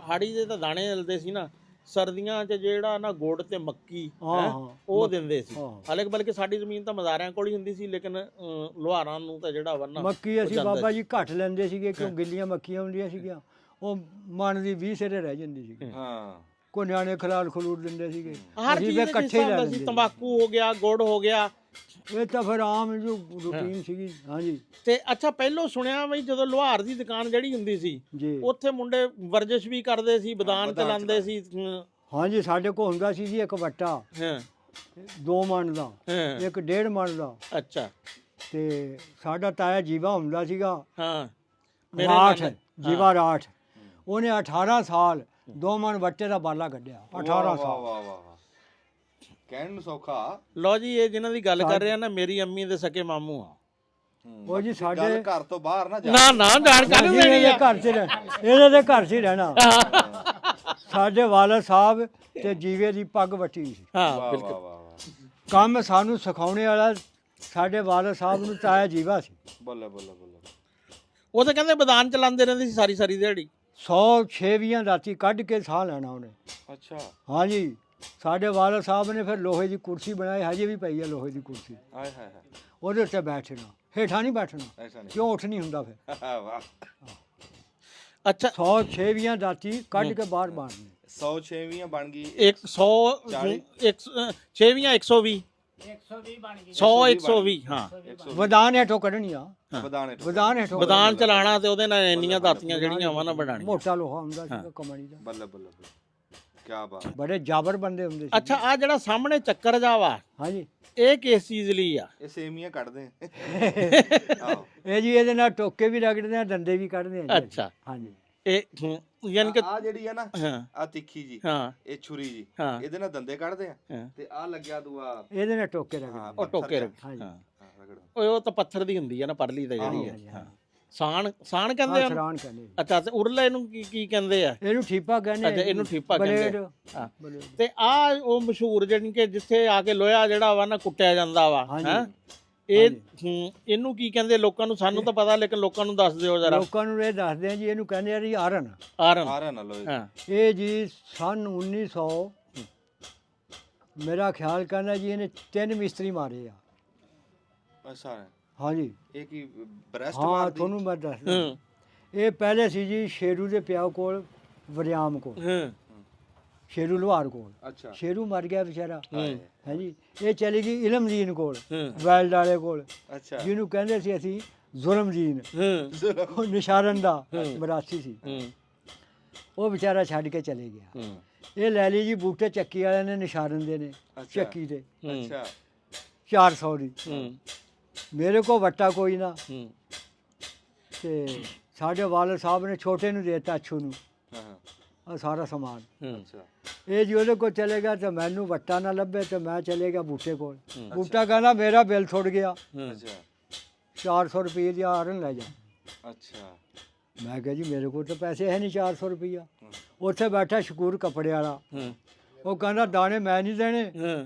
ਹਾੜੀ ਦੇ ਤਾਂ ਦਾਣੇ ਮਿਲਦੇ ਸੀ ਨਾ, ਸਰਦੀਆਂ 'ਚ ਜਿਹੜਾ ਨਾ ਗੁੜ ਤੇ ਮੱਕੀ ਉਹ ਦਿੰਦੇ ਸੀ। ਹਾਲਾਂਕਿ ਬਲਕਿ ਸਾਡੀ ਜ਼ਮੀਨ ਤਾਂ ਮਜ਼ਾਰਿਆਂ ਕੋਲ ਹੀ ਹੁੰਦੀ ਸੀ, ਲੇਕਿਨ ਲੁਹਾਰਾਂ ਨੂੰ ਤਾਂ ਜਿਹੜਾ ਵਾ ਨਾ ਮੱਕੀ ਅਸੀਂ ਬਾਬਾ ਜੀ ਘੱਟ ਲੈਂਦੇ ਸੀਗੇ ਕਿਉਂ ਗਿੱਲੀਆਂ ਮੱਕੀਆਂ ਹੁੰਦੀਆਂ ਸੀਗੀਆਂ, ਉਹ ਮਣ ਦੀ 20 ਸਿਰੇ ਰਹਿ ਜਾਂਦੀ ਸੀ। ਕੋਈ ਨਿਆਣੇ ਖਲਾਲ ਖਲੂਰ ਦਿੰਦੇ ਸੀਗੇ, ਹਰ ਚੀਜ਼ ਇਕੱਠੇ ਹੀ ਲੈਂਦੇ ਸੀ। ਤੰਬਾਕੂ ਹੋ ਗਿਆ, ਗੁੜ ਹੋ ਗਿਆ, ਇਹ ਤਾਂ ਫਿਰ ਆਮ ਜੋ ਰੂਟੀਨ ਸੀਗੀ। ਹਾਂਜੀ। ਤੇ ਅੱਛਾ, ਪਹਿਲੋਂ ਸੁਣਿਆ ਬਈ ਜਦੋਂ ਲੁਹਾਰ ਦੀ ਦੁਕਾਨ ਜਿਹੜੀ ਹੁੰਦੀ ਸੀ ਜੀ, ਉੱਥੇ ਮੁੰਡੇ ਵਰਜਿਸ਼ ਵੀ ਕਰਦੇ ਸੀ, ਬਦਾਨ ਚਲਾਉਂਦੇ ਸੀ। ਹਾਂਜੀ, ਸਾਡੇ ਕੋਲ ਹੁੰਦਾ ਸੀ ਜੀ ਇੱਕ ਵੱਟਾ 2 ਮਣ ਦਾ, ਇੱਕ 1.5 ਮਣ ਦਾ। ਅੱਛਾ, ਤੇ ਸਾਡਾ ਤਾਇਆ ਜੀਵਾ ਹੁੰਦਾ ਸੀਗਾ। ਹਾਂ, ਰਾਠ, ਜੀਵਾ ਰਾਠ। ਉਹਨੇ 18 ਸਾਲ 2 ਮਣ ਵੱਟੇ ਦਾ ਬਾਲਾ ਕੱਢਿਆ। 18 ਸਾਲ ਕਹਿਣ ਨੂੰ ਸੌਖਾ। ਲਓ ਜੀ, ਇਹ ਜਿਨ੍ਹਾਂ ਦੀ ਗੱਲ ਕਰ ਰਿਹਾ ਨਾ, ਮੇਰੀ ਅੰਮੀ ਦੇ ਸਕੇ ਮਾਮੂ ਆ। ਉਹ ਜੀ ਸਾਡੇ ਘਰ ਤੋਂ ਬਾਹਰ ਨਾ ਨਾ ਜਾਣਕਾਰੀ ਇਹਦੇ ਘਰ 'ਚ ਇਹਦੇ ਦੇ ਘਰ 'ਚ ਹੀ ਰਹਿਣਾ। ਸਾਡੇ ਵਾਲਦ ਸਾਹਿਬ ਤੇ ਜੀਵੇ ਦੀ ਪੱਗ ਵੱਟੀ ਸੀ। ਹਾਂ, ਬਿਲਕੁਲ। ਕੰਮ ਸਾਨੂੰ ਸਿਖਾਉਣੇ ਵਾਲਾ ਸਾਡੇ ਵਾਲਦ ਸਾਹਿਬ ਨੂੰ ਤਾਇਆ ਜੀਵਾ ਸੀ। ਬੱਲੇ। ਉਹ ਤਾਂ ਕਹਿੰਦੇ ਬਦਾਨ ਚਲਾਉਂਦੇ ਰਹਿੰਦੇ ਸੀ ਸਾਰੀ ਦਿਹਾੜੀ। 106 ਰਾਤੀ ਕੱਢ ਕੇ ਸਾਹ ਲੈਣਾ ਉਹਨੇ। ਅੱਛਾ, ਹਾਂਜੀ। ਸਾਡੇ ਵਾਲਦ ਸਾਹਿਬ ਨੇ ਫਿਰ ਲੋਹੇ ਦੀ ਕੁਰਸੀ ਬਣਾਈ, ਹਜੇ ਵੀ ਪਈ ਹੈ ਲੋਹੇ ਦੀ ਕੁਰਸੀ। ਹਾਏ ਹਾਏ, ਉਹਦੇ ਉੱਤੇ ਬੈਠਣਾ, ਹੇਠਾਂ ਨਹੀਂ ਬੈਠਣਾ। ਐਸਾ ਨਹੀਂ, ਕਿਉਂ ਉੱਠ ਨਹੀਂ ਹੁੰਦਾ ਫਿਰ। ਵਾਹ। ਅੱਛਾ, 106 ਰਾਤੀ ਕੱਢ ਕੇ ਬਾਹਰ ਮਾਰਨੀ। 106 ਬਣ ਗਈ। 100 106 120 ਬਣ ਗਈ। 100 120 ਹਾਂ। ਵਦਾਨ ਹੇਠੋਂ ਕੱਢਣੀ ਆ। ਵਦਾਨ ਹੇਠੋਂ ਵਦਾਨ ਚਲਾਣਾ ਤੇ ਉਹਦੇ ਨਾਲ ਇੰਨੀਆਂ ਦਾਤੀਆਂ ਜਿਹੜੀਆਂ ਵਾ ਨਾ ਬਣਾਣੀਆਂ। ਮੋਟਾ ਲੋਹਾ ਹੁੰਦਾ ਸੀ ਕਮਾਣੀ ਦਾ। ਬੱਲੇ। ਕੀ ਬਾਤ। ਬੜੇ ਜਾਬਰ ਬੰਦੇ ਹੁੰਦੇ ਸੀ। ਅੱਛਾ, ਆ ਜਿਹੜਾ ਸਾਹਮਣੇ ਚੱਕਰ ਜਾ ਵਾ, ਹਾਂਜੀ, ਇਹ ਕਿਸ ਚੀਜ਼ ਲਈ ਆ? ਇਹ ਸੇਮੀਆਂ ਕੱਢਦੇ ਇਹ ਜੀ ਇਹਦੇ ਨਾਲ ਟੋਕੇ ਵੀ ਰਗੜਦੇ ਆ, ਦੰਦੇ ਵੀ ਕੱਢਦੇ ਆ। ਅੱਛਾ, ਹਾਂਜੀ। ਇਹ ਯਾਨੀ ਕਿ ਆ ਜਿਹੜੀ ਆ ਨਾ, ਆ ਤਿੱਖੀ ਜੀ, ਇਹ ਛੁਰੀ ਜੀ, ਇਹਦੇ ਨਾਲ ਦੰਦੇ ਕੱਢਦੇ ਆ। ਤੇ ਆ ਲੱਗਿਆ ਦੂਆ, ਇਹਦੇ ਨਾਲ ਟੋਕੇ ਰਗੜਦੇ। ਉਹ ਟੋਕੇ ਹਾਂਜੀ, ਉਹ ਤਾਂ ਪੱਥਰ ਦੀ ਹੁੰਦੀ ਆ ਨਾ, ਪਰਲੀ ਤੇ ਜਿਹੜੀ ਆ। ਸਾਣ ਕਹਿੰਦੇ ਆ। ਸਰਾਣ ਕਹਿੰਦੇ। ਅੱਛਾ, ਤੇ ਉਰਲੇ ਨੂੰ ਕੀ ਕਹਿੰਦੇ ਆ? ਇਹਨੂੰ ਠੀਪਾ ਕਹਿੰਦੇ। ਅੱਛਾ, ਇਹਨੂੰ ਠੀਪਾ ਕਹਿੰਦੇ ਆ। ਤੇ ਆ ਉਹ ਮਸ਼ਹੂਰ ਜਿਹੜੀ ਕਿ ਜਿੱਥੇ ਆ ਕੇ ਲੋਹਾ ਜਿਹੜਾ ਵਾ ਨਾ ਕੁੱਟਿਆ ਜਾਂਦਾ ਵਾ, ਇਹਨੂੰ ਕੀ ਕਹਿੰਦੇ ਲੋਕਾਂ ਨੂੰ? ਸਾਨੂੰ ਤਾਂ ਪਤਾ, ਲੇਕਿਨ ਲੋਕਾਂ ਨੂੰ ਦੱਸ ਦਿਓ ਜਰਾ। ਲੋਕਾਂ ਨੂੰ ਇਹ ਦੱਸਦੇ ਆ ਜੀ, ਇਹਨੂੰ ਕਹਿੰਦੇ ਆ ਜੀ ਆਰਨ। ਇਹ ਜੀ ਸਨ 1900 ਮੇਰਾ ਖਿਆਲ ਕਹਿੰਦਾ ਜੀ ਇਹਨੇ 3 ਮਿਸਤਰੀ ਮਾਰੇ ਆ। ਅੱਛਾ, ਹਾਂਜੀ। ਇਹ ਕੀ ਬ੍ਰੈਸਟ ਹਾਂ, ਮਾਰਦੀ? ਤੁਹਾਨੂੰ ਮੈਂ ਦੱਸਦਾ। ਇਹ ਪਹਿਲੇ ਸੀ ਜੀ ਸ਼ੇਰੂ ਦੇ ਪਿਓ ਕੋਲ, ਵਰਿਆਮ ਕੋਲ, ਸ਼ੇਰੂ ਲੁਹਾਰ ਕੋਲ। ਅੱਛਾ, ਸ਼ੇਰੂ ਮਰ ਗਿਆ ਵਿਚਾਰਾ। ਹਾਂਜੀ। ਇਹ ਚਲੀ ਗਈ ਇਲਮਦੀਨ ਕੋਲ, ਵੈਲਡ ਵਾਲੇ ਕੋਲ। ਅੱਛਾ, ਜਿਹਨੂੰ ਕਹਿੰਦੇ ਸੀ ਅਸੀਂ ਜ਼ੁਲਮਦੀਨ। ਉਹ ਨਿਸ਼ਾਰਨ ਦਾ ਮਰਾਸੀ ਸੀ। ਉਹ ਵਿਚਾਰਾ ਛੱਡ ਕੇ ਚਲੇ ਗਿਆ। ਇਹ ਲੈ ਲਈ ਜੀ ਬੂਟੇ ਚੱਕੀ ਵਾਲਿਆਂ ਨੇ, ਨਿਸ਼ਾਰਨ ਦੇ ਨੇ ਚੱਕੀ ਤੇ। ਅੱਛਾ, 400 ਦੀ। ਮੇਰੇ ਕੋਲ ਵੱਟਾ ਕੋਈ ਨਾ। ਤੇ ਸਾਡੇ ਵਾਲਦ ਸਾਹਿਬ ਨੇ ਛੋਟੇ ਨੂੰ ਦੇਤਾ, ਅੱਛੂ ਨੂੰ, ਆ ਸਾਰਾ ਸਮਾਨ। ਇਹ ਜੀ ਉਹਦੇ ਕੋਲ ਚਲੇ ਗਿਆ ਤੇ ਮੈਨੂੰ ਵੱਟਾ ਨਾ ਲੱਭੇ ਤੇ ਮੈਂ ਚਲੇ ਗਿਆ ਬੂਟੇ ਕੋਲ। ਬੂਟਾ ਕਹਿੰਦਾ ਮੇਰਾ ਬਿੱਲ ਛੁੱਟ ਗਿਆ, 400 ਰੁਪਏ ਦੀ ਆਰਨ ਲੈ ਜਾ। ਅੱਛਾ, ਮੈਂ ਕਿਹਾ ਜੀ ਮੇਰੇ ਕੋਲ ਤਾਂ ਪੈਸੇ ਹੈ ਨਹੀਂ 400 ਰੁਪਈਆ। ਉੱਥੇ ਬੈਠਾ ਸ਼ਕੂਰ ਕੱਪੜੇ ਵਾਲਾ, ਉਹ ਕਹਿੰਦਾ ਦਾਣੇ ਮੈਂ ਨਹੀਂ ਦੇਣੇ,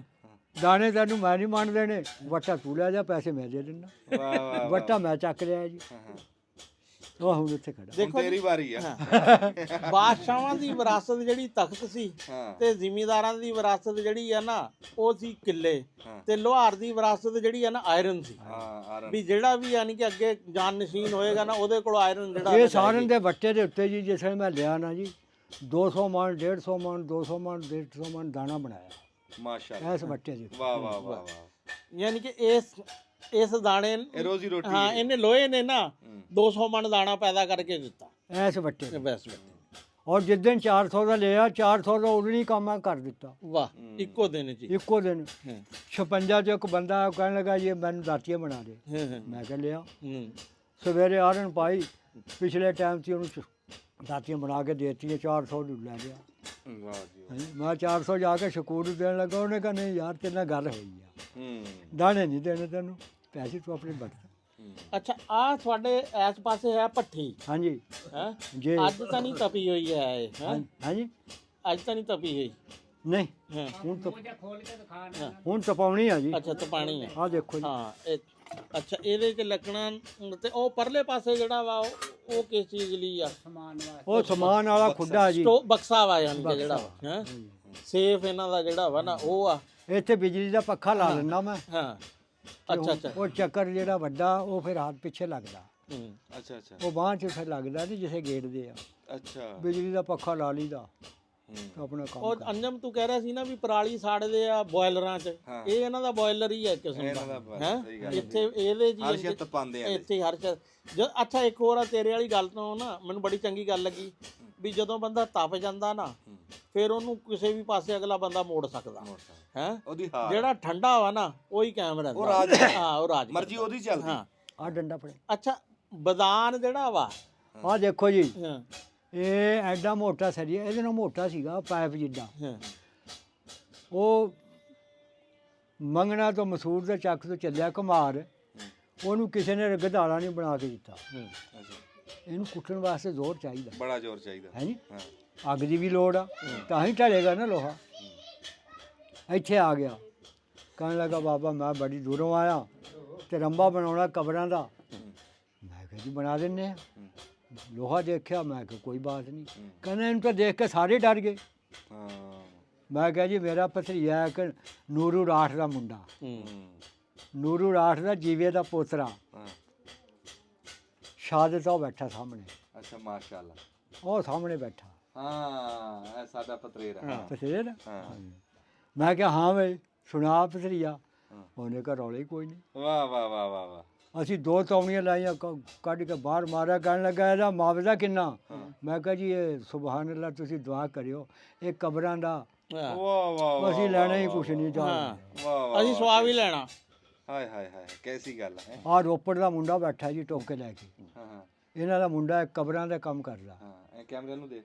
ਦਾਣੇ ਤੈਨੂੰ ਮੈਂ ਨਹੀਂ ਮੰਨ ਦੇਣੇ, ਵੱਟਾ ਤੂੰ ਲੈ ਜਾ, ਪੈਸੇ ਮੈਂ ਦੇ ਦਿੰਦਾ। ਵੱਟਾ ਮੈਂ ਚੱਕ ਲਿਆ ਜੀ। ਉਹ ਹੁਣ ਉੱਥੇ ਖੜਾ। ਦੇਖੋ ਤੇਰੀ ਵਾਰੀ ਆ। ਬਾਦਸ਼ਾਹਾਂ ਦੀ ਵਿਰਾਸਤ ਜਿਹੜੀ ਤਖਤ ਸੀ ਤੇ ਜ਼ਿਮੀਂਦਾਰਾਂ ਦੀ ਵਿਰਾਸਤ ਜਿਹੜੀ ਆ ਨਾ ਉਹ ਸੀ ਕਿੱਲੇ, ਤੇ ਲੁਹਾਰ ਦੀ ਵਿਰਾਸਤ ਜਿਹੜੀ ਆ ਨਾ ਆਇਰਨ ਸੀ। ਵੀ ਜਿਹੜਾ ਵੀ ਯਾਨੀ ਕਿ ਅੱਗੇ ਜਾਨ ਨਸ਼ੀਨ ਹੋਏਗਾ ਨਾ ਉਹਦੇ ਕੋਲ ਆਇਰਨ ਜਿਹੜਾ ਇਹ ਸਾਰਨ ਦੇ ਵੱਟੇ ਦੇ ਉੱਤੇ ਜੀ ਜਿਸ ਵੇਲੇ ਮੈਂ ਲਿਆ ਨਾ ਜੀ 200 ਮਣ 150 ਮਣ 200 ਮਣ 150 ਮਣ ਦਾਣਾ ਬਣਾਇਆ। ਮਾਸ਼ਾਅੱਲਾ, ਇਸ ਵੱਟੇ ਦੇ। ਵਾਹ। ਯਾਨੀ ਕਿ ਇਸ ਦਾਣੇ ਰੋਜ਼ੀ ਰੋਟੀ। ਹਾਂ, ਇਹਨੇ ਲੋਹੇ ਨੇ ਨਾ 200 ਮਣ ਦਾਣਾ ਪੈਦਾ ਕਰਕੇ ਦਿੱਤਾ ਇਸ ਵੱਟੇ। ਔਰ ਜਿੱਦਣ 400 ਦਾ ਲਿਆ 400 ਦਾ ਉਦੋਂ ਹੀ ਕੰਮ ਮੈਂ ਕਰ ਦਿੱਤਾ ਵਾਹ ਇੱਕੋ ਦਿਨ 'ਚ ਹੀ। ਇੱਕੋ ਦਿਨ। ਹਾਂ 56 'ਚ ਇੱਕ ਬੰਦਾ ਕਹਿਣ ਲੱਗਾ ਜੀ ਮੈਨੂੰ ਦਾਤੀਆਂ ਬਣਾ ਦੇ। ਹਾਂ ਹਾਂ ਮੈਂ ਕਿਹਾ ਲਿਆ। ਹੂੰ ਸਵੇਰੇ ਆਰਨ ਪਾਈ, ਪਿਛਲੇ ਟਾਈਮ 'ਚ ਉਹਨੂੰ ਦਾਤੀਆਂ ਬਣਾ ਕੇ ਦੇਤੀਆਂ, 400 ਨੂੰ ਲੈ ਲਿਆ। ਵਾਹ ਜੀ ਵਾਹ। ਹਾਂਜੀ, ਮੈਂ 400 ਜਾ ਕੇ ਸ਼ਕੂਰ ਨੂੰ ਦੇਣ ਲੱਗਾ, ਉਹਨੇ ਕਿਹਾ ਨਹੀਂ ਯਾਰ ਤੇਰੇ ਨਾਲ ਗੱਲ ਹੋਈ ਆ, ਹੂੰ ਦਾਣੇ ਨਹੀਂ ਦੇਣੇ ਤੈਨੂੰ, ਪੈਸੇ ਤੂੰ ਆਪਣੇ ਵਰਤ। ਅੱਛਾ ਆ ਤੁਹਾਡੇ ਇਸ ਪਾਸੇ ਹੈ ਭੱਠੀ ਹਾਂਜੀ ਹੈ ਜੀ। ਅੱਜ ਤਾਂ ਨਹੀਂ ਤਪੀ ਹੋਈ ਹੈ ਇਹ ਹੈਂ? ਹਾਂਜੀ ਅੱਜ ਤਾਂ ਨਹੀਂ ਤਪੀ ਹੋਈ ਨਹੀਂ ਹਾਂ ਹੁਣ ਤਪਾਉਣੀ ਆ ਜੀ। ਅੱਛਾ ਤਪਾਣੀ ਹੈ ਆਹ ਦੇਖੋ ਜੀ। ਹਾਂ ਅੱਛਾ ਇਹਦੇ 'ਚ ਲੱਕੜਾਂ ਤੇ ਉਹ ਪਰਲੇ ਪਾਸੇ ਜਿਹੜਾ ਵਾ ਉਹ ਕਿਸ ਚੀਜ਼ ਲਈ ਆ ਉਹ ਸਮਾਨ ਵਾਲਾ ਖੁੱਡਾ ਜੀ, ਸਟੋ ਬਕਸਾ ਵਾ ਯਾਨੀ ਕਿ ਜਿਹੜਾ ਵਾ ਹੈ ਸੇਫ ਇਹਨਾਂ ਦਾ ਜਿਹੜਾ ਵਾ ਨਾ ਉਹ ਆ। ਇੱਥੇ ਬਿਜਲੀ ਦਾ ਪੱਖਾ ਲਾ ਲੈਂਦਾ ਮੈਂ। ਹਾਂ ਤੇ ਅੱਛਾ ਅੱਛਾ ਉਹ ਚੱਕਰ ਜਿਹੜਾ ਵੱਡਾ ਉਹ ਫਿਰ ਹੱਥ ਪਿੱਛੇ ਲੱਗਦਾ, ਹੂੰ ਅੱਛਾ ਅੱਛਾ ਉਹ ਬਾਂਹ 'ਚ ਫਿਰ ਲੱਗਦਾ ਨਹੀਂ ਜਿਸੇ ਗੇੜਦੇ ਆ। ਅੱਛਾ ਬਿਜਲੀ ਦਾ ਪੱਖਾ ਲਾ ਲਈਦਾ ਹੂੰ ਤੇ ਆਪਣਾ ਕੰਮ ਉਹ ਅੰਜਮ ਤੂੰ ਕਹਿ ਰਿਹਾ ਸੀ ਨਾ ਵੀ ਪਰਾਲੀ ਸਾੜਦੇ ਆ ਬੋਇਲਰਾਂ 'ਚ, ਹਾਂ। ਇਹ ਇਹਨਾਂ ਦਾ ਬੋਇਲਰ ਹੀ ਹੈ ਇੱਕ ਕਿਸਮ ਇਹਨਾਂ ਦਾ ਦਾ ਹੈ ਸਹੀ ਗੱਲ ਇੱਥੇ ਇਹਦੇ ਹਰ ਜੀ ਸ਼ਿਫਟ ਪਾਉਂਦੇ ਆ ਇਹਦੇ। ਇੱਥੇ ਹਰ ਅੱਛਾ ਇੱਕ ਹੋਰ ਆ ਤੇਰੇ ਵਾਲੀ ਗੱਲ ਤੋਂ ਨਾ ਮੈਨੂੰ ਬੜੀ ਚੰਗੀ ਗੱਲ ਲੱਗੀ ਵੀ ਜਦੋਂ ਬੰਦਾ ਤਪ ਜਾਂਦਾ ਨਾ ਫਿਰ ਉਹਨੂੰ ਕਿਸੇ ਵੀ ਪਾਸੇ ਅਗਲਾ ਬੰਦਾ ਮੋੜ ਸਕਦਾ ਹੈ। ਉਹਦੀ ਹਾਰ ਜਿਹੜਾ ਠੰਡਾ ਵਾ ਨਾ ਉਹੀ ਕਾਇਮ ਰਹਿੰਦਾ, ਉਹ ਰਾਜ ਹਾਂ ਉਹ ਰਾਜ ਮਰਜ਼ੀ ਉਹਦੀ ਚੱਲਦੀ। ਹਾਂ ਆਹ ਡੰਡਾ ਫੜੇ। ਅੱਛਾ ਬਦਾਨ ਜਿਹੜਾ ਵਾ ਆਹ ਦੇਖੋ ਜੀ, ਹਾਂ ਇਹ ਐਡਾ ਮੋਟਾ ਸਰੀਆ, ਇਹਦੇ ਨਾਲ ਮੋਟਾ ਸੀਗਾ ਪਾਈਪ ਜਿੱਡਾ। ਹਾਂ ਉਹ ਮੰਗਣਾ ਤੋਂ ਮਸੂਰ ਦੇ ਚੱਕ ਤੋਂ ਚੱਲਿਆ ਘਮਾਰ, ਉਹਨੂੰ ਕਿਸੇ ਨੇ ਗਧਾਲਾ ਨਹੀਂ ਬਣਾ ਕੇ ਦਿੱਤਾ। ਹਾਂ ਅੱਛਾ ਇਹਨੂੰ ਕੁੱਟਣ ਵਾਸਤੇ ਜ਼ੋਰ ਚਾਹੀਦਾ ਬੜਾ ਜ਼ੋਰ ਚਾਹੀਦਾ। ਹੈ ਜੀ, ਹਾਂ ਅੱਗ ਦੀ ਵੀ ਲੋੜ ਆ, ਤਾਂ ਹੀ ਢਲੇਗਾ ਨਾ ਲੋਹਾ। ਇੱਥੇ ਆ ਗਿਆ, ਕਹਿਣ ਲੱਗਾ ਬਾਬਾ ਮੈਂ ਬੜੀ ਦੂਰੋਂ ਆਇਆ ਤੇ ਰੰਬਾ ਬਣਾਉਣਾ ਕਬਰਾਂ ਦਾ। ਮੈਂ ਕਿਹਾ ਜੀ ਬਣਾ ਦਿੰਨੇ ਆ। ਲੋਹਾ ਦੇਖਿਆ, ਮੈਂ ਕਿਹਾ ਕੋਈ ਬਾਤ ਨਹੀਂ। ਕਹਿੰਦਾ ਇਹਨੂੰ ਤਾਂ ਦੇਖ ਕੇ ਸਾਰੇ ਡਰ ਗਏ। ਹਾਂ ਮੈਂ ਕਿਹਾ ਜੀ ਮੇਰਾ ਭਤਰੀਆ ਇੱਕ ਨੂਰੂ ਰਾਠ ਦਾ ਮੁੰਡਾ, ਹੂੰ ਨੂਰੂ ਰਾਠ ਦਾ ਜੀਵੇ ਦਾ ਪੋਤਰਾ, ਹਾਂ ਸ਼ਾਦਤ ਉਹ ਬੈਠਾ ਸਾਹਮਣੇ, ਅੱਛਾ ਮਾਸ਼ਾਅੱਲਾ। ਉਹ ਸਾਹਮਣੇ ਬੈਠਾ ਹਾਂ ਇਹ ਸਾਡਾ ਪਤਰੇਰਾ। ਹਾਂ ਭਤਰੀਆ ਨਾ। ਹਾਂ ਮੈਂ ਕਿਹਾ ਹਾਂ ਬਈ ਸੁਣਾ ਭਤਰੀਆ। ਉਹਨੇ ਕਿਹਾ ਰੌਲੇ ਹੀ ਕੋਈ ਨਹੀਂ। ਵਾਹ ਵਾਹ ਵਾਹ ਵਾਹ ਵਾਹ। ਅਸੀਂ 2 ਤੌਣੀਆਂ ਲਾਈਆਂ, ਕੱਢ ਕੇ ਬਾਹਰ ਮਾਰਿਆ, ਕਹਿਣ ਲੱਗਾ ਇਹਦਾ ਮੁਆਵਜ਼ਾ ਕਿੰਨਾ। ਮੈਂ ਕਿਹਾ ਜੀ ਇਹ ਸੁਭਾਨ ਅੱਲਾ ਤੁਸੀਂ ਦੁਆ ਕਰਿਓ, ਇਹ ਕਬਰਾਂ ਦਾ ਹਾਂ ਵਾਹ ਵਾਹ ਵਾਹ ਅਸੀਂ ਲੈਣਾ ਹੀ ਕੁਛ ਨਹੀਂ ਹਾਂ ਚਾਹੁੰਦੇ। ਵਾਹ ਵਾਹ ਅਸੀਂ ਸਵਾਬ ਹੀ ਲੈਣਾ। ਹਾਏ ਹਾਏ ਹਾਏ ਕੈਸੀ ਗੱਲ ਹੈ। ਆਹ ਰੋਪੜ ਦਾ ਮੁੰਡਾ ਬੈਠਾ ਜੀ ਟੋਕੇ ਲੈ ਕੇ, ਹਾਂ ਹਾਂ ਇਹਨਾਂ ਦਾ ਮੁੰਡਾ ਕਬਰਾਂ ਦਾ ਕੰਮ ਕਰਦਾ। ਹਾਂ ਇਹ ਕੈਮਰੇ ਨੂੰ ਦੇਖ।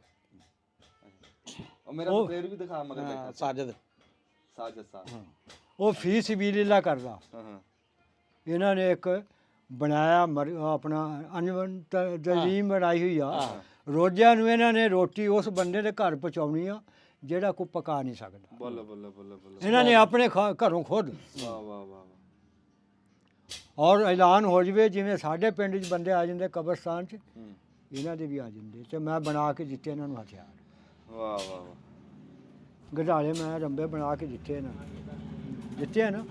ਉਹ ਮੇਰਾ ਪਤਰੇਰ ਵੀ ਦਿਖਾ ਮਗਰ ਬੈਠਾ ਸਾਜਦ ਸਾਜਦ ਸਾਹਿਬ। ਉਹ ਫੀ ਸਬੀਲਿਲ੍ਲਾਹ ਕਰਦਾ। ਹਾਂ ਹਾਂ ਇਹਨਾਂ ਨੇ ਇੱਕ ਬਣਾਇਆ ਆਪਣਾ ਅਨਵਨ ਤਜ਼ੀਮ ਬਣਾਈ ਹੋਈ ਆ। ਰੋਜ਼ਿਆਂ ਨੂੰ ਇਹਨਾਂ ਨੇ ਰੋਟੀ ਉਸ ਬੰਦੇ ਦੇ ਘਰ ਪਹੁੰਚਾਉਣੀ ਆ ਜਿਹੜਾ ਕੋਈ ਪਕਾ ਨਹੀਂ ਸਕਦਾ। ਬੋਲੋ ਬੋਲੋ ਬੋਲੋ ਬੋਲੋ। ਇਹਨਾਂ ਨੇ ਆਪਣੇ ਘਰੋਂ ਖੁਦ। ਵਾਹ ਵਾਹ ਵਾਹ ਔਰ ਐਲਾਨ ਹੋ ਜਵੇ ਜਿਵੇਂ ਸਾਡੇ ਪਿੰਡ 'ਚ ਬੰਦੇ ਆ ਜਾਂਦੇ ਕਬਰਸਤਾਨ 'ਚ, ਹੂੰ ਇਹਨਾਂ ਦੇ ਵੀ ਆ ਜਾਂਦੇ। ਤੇ ਮੈਂ ਬਣਾ ਕੇ ਦਿੱਤੇ ਇਹਨਾਂ ਨੂੰ ਹਥਿਆਰ, ਵਾਹ ਵਾਹ ਵਾਹ। ਗਧਾਲੇ ਮੈਂ ਰੰਬੇ ਬਣਾ ਕੇ ਦਿੱਤੇ ਇਹਨਾਂ ਨੂੰ, ਦਿੱਤੇ ਆ ਨਾ।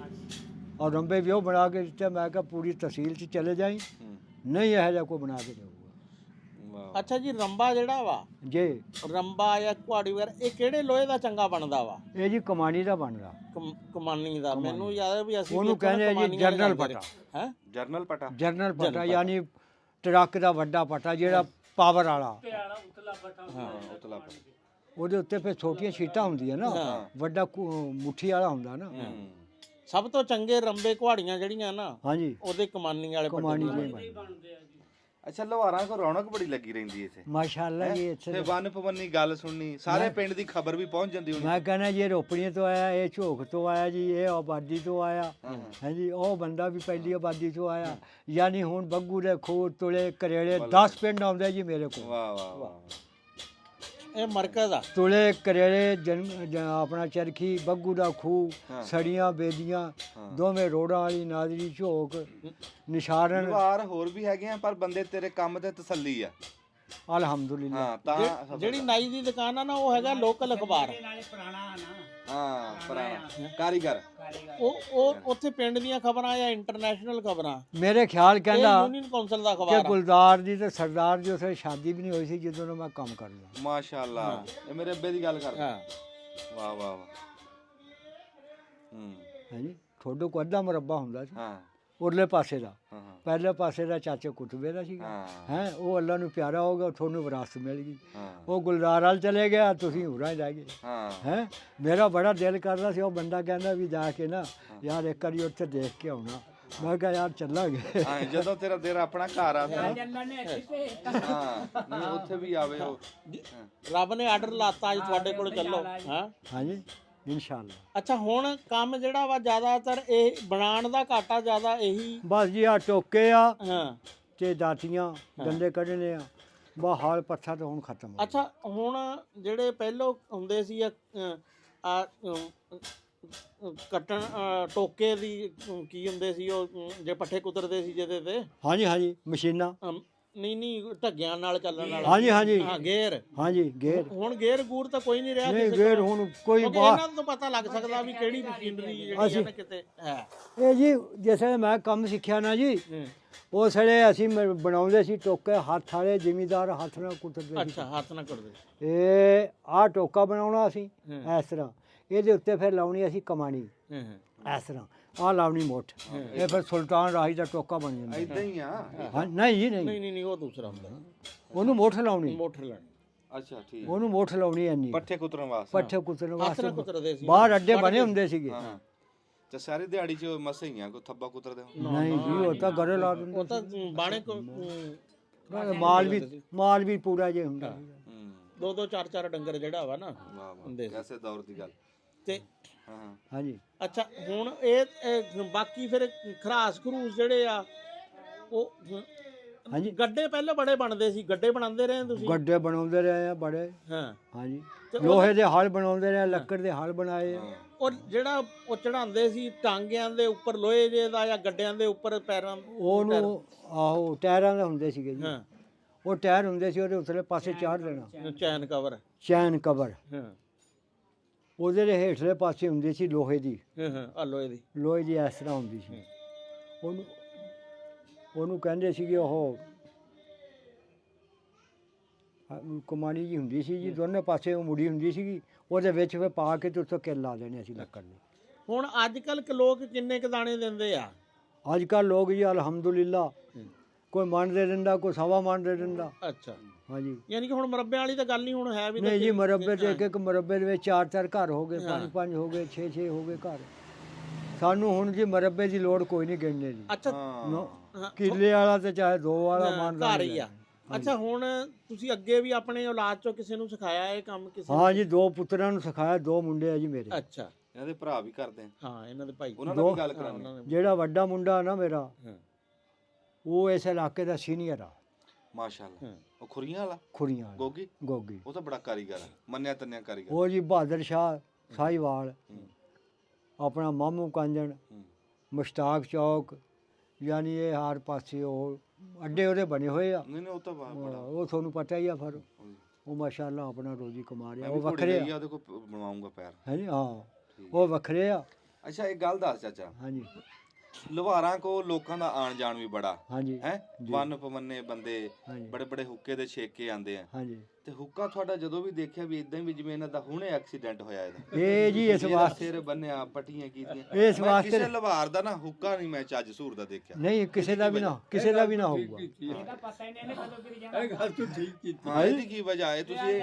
ਔਰ ਰੰਬੇ ਵੀ ਉਹ ਬਣਾ ਕੇ ਦਿੱਤੇ। ਮੈਂ ਕਿਹਾ ਪੂਰੀ ਤਹਿਸੀਲ 'ਚ ਚਲੇ ਜਾਈ, ਨਹੀਂ ਇਹੋ ਜਿਹਾ ਕੋਈ ਬਣਾ ਕੇ ਦੇਊਗਾ। ਵਾਹ ਅੱਛਾ ਜੀ ਰੰਬਾ ਜਿਹੜਾ ਵਾ ਜੇ ਰੰਬਾ ਜਾਂ ਕੁਹਾੜੀ ਵਗੈਰਾ ਇਹ ਕਿਹੜੇ ਲੋਹੇ ਦਾ ਚੰਗਾ ਬਣਦਾ ਵਾ? ਇਹ ਜੀ ਕਮਾਣੀ ਦਾ ਬਣਦਾ, ਕਮਾਨੀ ਦਾ। ਮੈਨੂੰ ਯਾਦ ਹੈ ਵੀ ਅਸੀਂ ਉਹਨੂੰ ਕਹਿੰਦੇ ਆ ਜੀ ਜਰਨਲ ਪਟਾ। ਹੈ ਜਰਨਲ ਪਟਾ। ਜਰਨਲ ਪਟਾ ਯਾਨੀ ਟਰੱਕ ਦਾ ਵੱਡਾ ਪਟਾ ਜਿਹੜਾ ਪਾਵਰ ਵਾਲਾ। ਹਾਂ ਉਤਲਾ ਪਟਾ। ਉਹਦੇ ਉੱਤੇ ਫਿਰ ਛੋਟੀਆਂ ਸ਼ੀਟਾਂ ਹੁੰਦੀਆਂ ਨਾ, ਵੱਡਾ ਮੁੱਠੀ ਵਾਲਾ ਹੁੰਦਾ ਨਾ। ਸਭ ਤੋਂ ਚੰਗੇ ਰੰਬੇ ਕੁਹਾੜੀਆਂ ਜਿਹੜੀਆਂ ਨਾ ਹਾਂਜੀ ਉਹਦੇ ਕਮਾਨੀ ਵਾਲੇ ਕਮਾਣੀ ਪੱਟੇ ਦੇ ਬਣਦੇ। ਅੱਛਾ ਲੋਹਾਰਾਂ ਕੋ ਰੌਣਕ ਬੜੀ ਲੱਗੀ ਰਹਿੰਦੀ ਇੱਥੇ। ਮਾਸ਼ਾਅੱਲਾ ਜੀ ਇੱਥੇ ਤੇ ਵਨ ਪਵਨੀ ਗੱਲ ਸੁਣਨੀ, ਸਾਰੇ ਪਿੰਡ ਦੀ ਖਬਰ ਵੀ ਪਹੁੰਚ ਜਾਂਦੀ ਹੋਣੀ। ਮੈਂ ਕਹਿੰਦਾ ਜੀ ਇਹ ਰੋਪੜੀਆਂ ਤੋਂ ਆਇਆ, ਇਹ ਝੋਕ ਤੋਂ ਆਇਆ ਜੀ, ਇਹ ਆਬਾਦੀ ਤੋਂ ਆਇਆ ਹੈ ਜੀ, ਉਹ ਬੰਦਾ ਵੀ ਪਹਿਲੀ ਆਬਾਦੀ ਤੋਂ ਆਇਆ। ਯਾਨੀ ਹੁਣ ਬੱਗੂ ਦੇ ਖੂਹ ਤੁਲੇ ਕਰੇਲੇ 10 ਪਿੰਡ ਆਉਂਦੇ ਜੀ ਮੇਰੇ ਕੋਲ। ਵਾਹ ਵਾਹ ਵਾਹ। ਇਹ ਮਰਕਜ਼ ਆ। ਤੁਲੇ ਕਰੇਲੇ ਆਪਣਾ ਚਰਖੀ, ਬੱਗੂ ਦਾ ਖੂਹ, ਸੜੀਆਂ ਬੇਦੀਆਂ, ਦੋਵੇਂ ਰੋੜਾਂ ਵਾਲੀ ਨਾਦਰੀ ਝੋਕ, ਨਿਸ਼ਾਰਨ। ਵਾਰ ਹੋਰ ਵੀ ਹੈਗੇ ਆ ਪਰ ਬੰਦੇ ਤੇਰੇ ਕੰਮ ਤੇ ਤਸੱਲੀ ਆ। ਅਲਹਮਦੁਲਿਲਾ। ਹਾਂ ਤਾਂ ਜਿਹੜੀ ਨਾਈ ਦੀ ਦੁਕਾਨ ਆ ਨਾ ਉਹ ਹੈਗਾ ਲੋਕਲ ਅਖਬਾਰ। ਹਾਂ ਪੁਰਾਣਾ ਕਾਰੀਗਰ। ਉਹ ਉੱਥੇ ਪਿੰਡ ਦੀਆਂ ਖਬਰਾਂ ਜਾਂ ਇੰਟਰਨੈਸ਼ਨਲ ਖਬਰਾਂ। ਮੇਰੇ ਖਿਆਲ ਕਹਿੰਦਾ ਯੂਨੀਅਨ ਕੌਂਸਲ ਦਾ ਕਿ ਅਖਬਾਰ ਆ। ਗੁਲਜ਼ਾਰ ਦੀ ਤੇ ਸਰਦਾਰ ਦੀ ਉਸੇ ਸ਼ਾਦੀ ਵੀ ਨਹੀਂ ਹੋਈ ਸੀ ਜਦੋਂ ਮੈਂ ਕੰਮ ਕਰਦਾ। ਮਾਸ਼ਾਅੱਲਾ ਇਹ ਮੇਰੇ ਅੱਬੇ ਦੀ ਗੱਲ ਕਰਦਾ। ਹਾਂ ਵਾਹ ਵਾਹ ਵਾਹ। ਹੈ ਜੀ, ਤੁਹਾਡੇ ਕੋਲ ਅੱਧਾ ਮੁਰੱਬਾ ਹੁੰਦਾ ਸੀ। ਹਾਂ ਉਰਲੇ ਪਾਸੇ ਦਾ ਹਾਂ ਹਾਂ ਪਹਿਲੇ ਪਾਸੇ ਦਾ ਚਾਚੇ ਕੁਤਬੇ ਦਾ ਸੀਗਾ ਹਾਂ ਹੈ ਉਹ ਅੱਲਾ ਨੂੰ ਪਿਆਰਾ ਹੋ ਗਿਆ ਤੁਹਾਨੂੰ ਵਿਰਾਸਤ ਮਿਲ ਗਈ ਹਾਂ ਉਹ ਗੁਲਜ਼ਾਰ ਵਾਲ ਚਲੇ ਗਿਆ ਤੁਸੀਂ ਉਰਾਂ ਹੀ ਰਹਿ ਗਏ ਹਾਂ ਹੈ ਮੇਰਾ ਬੜਾ ਦਿਲ ਕਰਦਾ ਸੀ ਉਹ ਬੰਦਾ ਕਹਿੰਦਾ ਵੀ ਜਾ ਕੇ ਨਾ ਯਾਰ ਇੱਕ ਵਾਰੀ ਉੱਥੇ ਦੇਖ ਕੇ ਆਉਣਾ ਮੈਂ ਕਿਹਾ ਯਾਰ ਚੱਲਾਂਗੇ ਹਾਂ ਜਦੋਂ ਤੇਰਾ ਆਪਣਾ ਘਰ ਆ ਹਾਂ ਨਹੀਂ ਉੱਥੇ ਵੀ ਆਵੇ ਉਹ ਰੱਬ ਨੇ ਆਰਡਰ ਲਾਤਾ ਅੱਜ ਤੁਹਾਡੇ ਕੋਲ ਚੱਲੋ ਹਾਂ ਹਾਂਜੀ ਇਨਸ਼ਾਅੱਲਾ ਅੱਛਾ ਹੁਣ ਕੰਮ ਜਿਹੜਾ ਵਾ ਜ਼ਿਆਦਾਤਰ ਇਹ ਬਣਾਉਣ ਦਾ ਘਾਟਾ ਜ਼ਿਆਦਾ ਇਹੀ ਬਸ ਜੀ ਆ ਟੋਕੇ ਆ ਹਾਂ ਤੇ ਦਾਤੀਆਂ ਡੰਡੇ ਕੱਢਣੇ ਆ ਬਾ ਹਾਲ ਪੱਥਾ ਤਾਂ ਹੁਣ ਖਤਮ ਹੋ ਅੱਛਾ ਹੁਣ ਜਿਹੜੇ ਪਹਿਲੋਂ ਹੁੰਦੇ ਸੀ ਕੱਟਣ ਟੋਕੇ ਦੀ ਕੀ ਹੁੰਦੇ ਸੀ ਉਹ ਜੇ ਪੱਠੇ ਕੁਤਰਦੇ ਸੀ ਜਿਹਦੇ ਤੇ ਹਾਂਜੀ ਹਾਂਜੀ ਮਸ਼ੀਨਾਂ ਨਹੀਂ ਢੱਗਿਆਂ ਨਾਲ ਚੱਲਣ ਵਾਲਾ ਹਾਂਜੀ ਹਾਂਜੀ ਹਾਂ ਗੇਰ ਹਾਂਜੀ ਗੇਰ ਹੁਣ ਗੇਰ ਗੂਰ ਤਾਂ ਕੋਈ ਨਹੀਂ ਰਿਹਾ ਨਹੀਂ ਕਿਸੇ ਗੇਰ ਕੋਲ। ਹੁਣ ਕੋਈ ਕਿਉਂਕਿ ਬਾਹਰ ਇਹਨਾਂ ਨੂੰ ਤਾਂ ਪਤਾ ਲੱਗ ਸਕਦਾ ਵੀ ਕਿਹੜੀ ਮਸ਼ੀਨਰੀ ਜਿਹੜੀ ਹੈ ਨਾ ਕਿਤੇ ਹੈ ਇਹ ਜੀ ਜਿਵੇਂ ਮੈਂ ਕੰਮ ਸਿੱਖਿਆ ਨਾ ਜੀ ਉਸ ਵੇਲੇ ਅਸੀਂ ਬਣਾਉਂਦੇ ਸੀ ਟੋਕੇ ਹੱਥ ਵਾਲੇ ਜ਼ਿਮੀਦਾਰ ਹੱਥ ਨਾਲ ਕੁੱਟਦੇ ਸੀ ਅੱਛਾ ਹੱਥ ਨਾਲ ਕਰਦੇ ਇਹ ਆਹ ਟੋਕਾ ਬਣਾਉਣਾ ਅਸੀਂ ਇਸ ਤਰ੍ਹਾਂ ਇਹਦੇ ਉੱਤੇ ਫਿਰ ਲਾਉਣੀ ਅਸੀਂ ਕਮਾਣੀ ਇਸ ਤਰ੍ਹਾਂ ਆਹ ਲਾਉਣੀ ਮੁੱਠ ਇਹ ਫਿਰ ਸੁਲਤਾਨ ਰਾਹੀ ਦਾ ਟੋਕਾ ਬਣ ਜਾਂਦਾ ਇਦਾਂ ਹੀ ਆ ਹਾਂ ਨਹੀਂ ਜੀ ਨਹੀਂ ਨਹੀਂ ਉਹ ਦੂਸਰਾ ਹੁੰਦਾ ਉਹਨੂੰ ਮੁੱਠ ਲਾਉਣੀ ਮੋਟਰ ਲੈਣੀ ਅੱਛਾ ਠੀਕ ਉਹਨੂੰ ਮੁੱਠ ਲਾਉਣੀ ਇੰਨੀ ਪੱਠੇ ਕੁਤਰਨ ਵਾਸਤੇ ਪੱਠੇ ਕੁੱਤਣ ਹੱਥ ਵਾਸਤੇ ਨਾਲ ਕੁਤਰਦੇ ਸੀ ਬਾਹਰ ਅੱਡੇ ਬਣੇ ਹੁੰਦੇ ਸੀਗੇ ਹਾਂ ਤੇ ਸਾਰੀ ਦਿਹਾੜੀ ਚ ਮਸੇ ਹੀ ਆ ਕੋਈ ਥੱਬਾ ਕੁਤਰਦੇ ਹੋ ਨਹੀਂ ਜੀ ਉਹ ਤਾਂ ਗਰੇ ਲਾ ਦਿੰਦੇ ਉਹ ਤਾਂ ਬਾਣੇ ਕੋ ਮਾਲ ਵੀ ਪੂਰਾ ਜੇ ਹੁੰਦਾ ਹੂੰ ਦੋ ਚਾਰ ਡੰਗਰ ਜਿਹੜਾ ਵਾ ਨਾ ਵਾਹ ਹੁੰਦੇ ਵਾਹ ਸੀ। ਕੈਸੇ ਦੌਰ ਦੀ ਗੱਲ ਤੇ ਹਾਂ ਹਾਂ ਹਾਂਜੀ ਅੱਛਾ ਹੁਣ ਇਹ ਬਾਕੀ ਫਿਰ ਖਰਾਸ ਖਰੂਸ ਜਿਹੜੇ ਆ ਉਹ ਹਾਂਜੀ ਗੱਡੇ ਪਹਿਲਾਂ ਬੜੇ ਬਣਦੇ ਸੀ ਗੱਡੇ ਬਣਾਉਂਦੇ ਰਹੇ ਤੁਸੀਂ ਗੱਡੇ ਬਣਾਉਂਦੇ ਰਹੇ ਆ ਬੜੇ ਹਾਂ ਹਾਂਜੀ ਤੇ ਲੋਹੇ ਦੇ ਹਲ ਬਣਾਉਂਦੇ ਰਹੇ ਲੱਕੜ ਦੇ ਹਲ ਬਣਾਏ ਆ ਔਰ ਜਿਹੜਾ ਉਹ ਚੜਾਉਂਦੇ ਸੀ ਟਾਂਗਿਆਂ ਦੇ ਉੱਪਰ ਲੋਹੇ ਜੇ ਦਾ ਜਾਂ ਗੱਡਿਆਂ ਦੇ ਉੱਪਰ ਪੈਰਾਂ ਉਹਨੂੰ ਆਹੋ ਟਾਇਰਾਂ ਦੇ ਹੁੰਦੇ ਸੀਗੇ ਜੀ ਹਾਂ ਉਹ ਟਾਇਰ ਹੁੰਦੇ ਸੀ ਉਹਦੇ ਉਤਲੇ ਪਾਸੇ ਚਾੜ ਦੇਣਾ ਚੈਨ ਕਵਰ ਚੈਨ ਕਵਰ ਹਾਂ ਉਹਦੇ ਦੇ ਹੇਠਲੇ ਪਾਸੇ ਹੁੰਦੀ ਸੀ ਲੋਹੇ ਦੀ ਹਾਂ ਆ ਲੋਹੇ ਦੀ ਲੋਹੇ ਦੀ ਇਸ ਤਰ੍ਹਾਂ ਹੁੰਦੀ ਸੀ ਉਹਨੂੰ ਕਹਿੰਦੇ ਸੀਗੇ ਉਹ ਕਮਾਨੀ ਜੀ ਹੁੰਦੀ ਸੀ ਜੀ ਦੋਨੇ ਪਾਸੇ ਉਹ ਮੁੜੀ ਹੁੰਦੀ ਸੀਗੀ ਉਹਦੇ ਵਿੱਚ ਫਿਰ ਪਾ ਕੇ ਤੇ ਉੱਤੋਂ ਕਿੱਲ ਲਾ ਦੇਣੇ ਅਸੀਂ ਲੱਕੜ ਦੇ ਹੁਣ ਅੱਜ ਕੱਲ ਲੋਕ ਕਿੰਨੇ ਕ ਦਾਣੇ ਦਿੰਦੇ ਆ ਅੱਜ ਕੱਲ੍ਹ ਲੋਕ ਜੀ ਅਲਹਮਦੁਲਿਲਾ ਕੋਈ ਮਣ ਦੇ ਦਿੰਦਾ ਕੋਈ ਸਵਾ ਮਣ ਦੇ ਦਿੰਦਾ ਅੱਛਾ ਹਾਂਜੀ ਯਾਨੀ ਕਿ ਹੁਣ ਮੁਰੱਬੇ ਵਾਲੀ ਤਾਂ ਗੱਲ ਨਹੀਂ ਹੁਣ ਹੈ ਵੀ ਨਹੀਂ ਜੀ ਮੁਰੱਬੇ ਤੇ ਇੱਕ ਮੁਰੱਬੇ ਦੇ ਵਿੱਚ 4 ਘਰ ਹੋ ਗਏ 5 ਹੋ ਗਏ 6 ਹੋ ਗਏ ਘਰ ਸਾਨੂੰ ਹੁਣ ਜੀ ਮੁਰੱਬੇ ਦੀ ਲੋੜ ਕੋਈ ਨਹੀਂ ਗਿਣਨੇ ਦੀ ਅੱਛਾ ਕਿੱਲੇ ਵਾਲਾ ਤੇ ਚਾਹੇ 2 ਵਾਲਾ ਘਰ ਹੀ ਆ ਅੱਛਾ ਹੁਣ ਤੁਸੀਂ ਅੱਗੇ ਵੀ ਆਪਣੇ ਔਲਾਦ ਚੋਂ ਕਿਸੇ ਨੂੰ ਸਿਖਾਇਆ ਇਹ ਕੰਮ ਕਿਸੇ ਹਾਂ ਜੀ 2 ਪੁੱਤਰਾਂ ਨੂੰ ਸਿਖਾਇਆ 2 ਮੁੰਡੇ ਆ ਜੀ ਮੇਰੇ ਅੱਛਾ ਇਹਨਾਂ ਦੇ ਭਰਾ ਵੀ ਕਰਦੇ ਆ ਹਾਂ ਇਹਨਾਂ ਦੇ ਭਾਈ ਉਹਨਾਂ ਨਾਲ ਵੀ ਗੱਲ ਕਰਾਂਗੇ ਜਿਹੜਾ ਵੱਡਾ ਮੁੰਡਾ ਨਾ ਮੇਰਾ ਹਾਂ ਉਹ ਇਸ ਇਲਾਕੇ ਦਾ ਸੀਨੀਅਰ ਆ ਮਾਸ਼ਾਅੱਲਾ ਉਹ ਖੁਰੀਆਂ ਵਾਲਾ ਖੁਰੀਆਂ ਵਾਲਾ, ਗੋਗੀ ਗੋਗੀ ਉਹ ਤਾਂ ਬੜਾ ਕਾਰੀਗਰ ਆ ਮੰਨਿਆ ਤੰਨਿਆ ਕਾਰੀਗਰ ਉਹ ਜੀ ਬਹਾਦਰ ਸ਼ਾਹ ਸਾਹੀਵਾਲ ਆਪਣਾ ਮਾਮੂ ਕਾਂਜਣ ਮੁਸ਼ਤਾਕ ਚੌਕ ਯਾਨੀ ਇਹ ਹਰ ਪਾਸੇ ਉਹ ਅੱਡੇ ਉਹਦੇ ਬਣੇ ਹੋਏ ਆ ਨਹੀਂ ਉਹ ਤਾਂ ਬੜਾ ਉਹ ਤੁਹਾਨੂੰ ਪਤਾ ਹੀ ਆ ਫਿਰ ਉਹ ਮਾਸ਼ਾਅੱਲਾ ਆਪਣਾ ਰੋਜ਼ੀ ਕਮਾ ਰਿਹਾ ਉਹ ਉਹ ਵੱਖਰੇ ਆ ਉਹਦੇ ਕੋਲ ਬਣਵਾਉਂਗਾ ਪੈਰ ਹੈ ਜੀ ਹਾਂ ਉਹ ਵੱਖਰੇ ਆ ਅੱਛਾ ਇੱਕ ਗੱਲ ਦੱਸ ਚਾਚਾ ਹਾਂਜੀ ਲੁਹਾਰਾਂ ਕੋ ਲੋਕਾਂ ਦਾ ਆਣ ਜਾਣ ਵੀ ਬੜਾ ਹਾਂਜੀ ਹੈ ਵਨ ਪਵੰਨੇ ਬੰਦੇ ਹਾਂਜੀ ਬੜੇ ਬੜੇ ਹੁੱਕੇ ਦੇ ਛੇਕੇ ਆਂਦੇ ਆ ਹਾਂਜੀ ਤੇ ਹੁੱਕਾ ਤੁਹਾਡਾ ਜਦੋਂ ਵੀ ਦੇਖਿਆ ਵੀ ਇਦਾਂ ਹੀ ਵੀ ਜਿਵੇਂ ਇਹਨਾਂ ਦਾ ਹੁਣੇ ਐਕਸੀਡੈਂਟ ਹੋਇਆ ਇਹਦਾ ਇਹ ਜੀ ਇਸ ਇਹਦਾ ਵਾਸਤੇ ਸਿਰ ਬੰਨਿਆ ਪੱਟੀਆਂ ਕੀਤੀਆਂ ਇਸ ਮੈਂ ਵਾਸਤੇ ਕਿਸੇ ਲੁਹਾਰ ਦਾ ਨਾ ਹੁੱਕਾ ਨਹੀਂ ਮੈਂ ਚੱਜ ਸੂਰ ਦਾ ਦੇਖਿਆ ਨਹੀਂ ਕਿਸੇ ਦਾ ਵੀ ਨਾ ਹੋਊਗਾ ਹਾਂ ਇਹਦੀ ਕੀ ਵਜ੍ਹਾ ਹੈ ਤੁਸੀਂ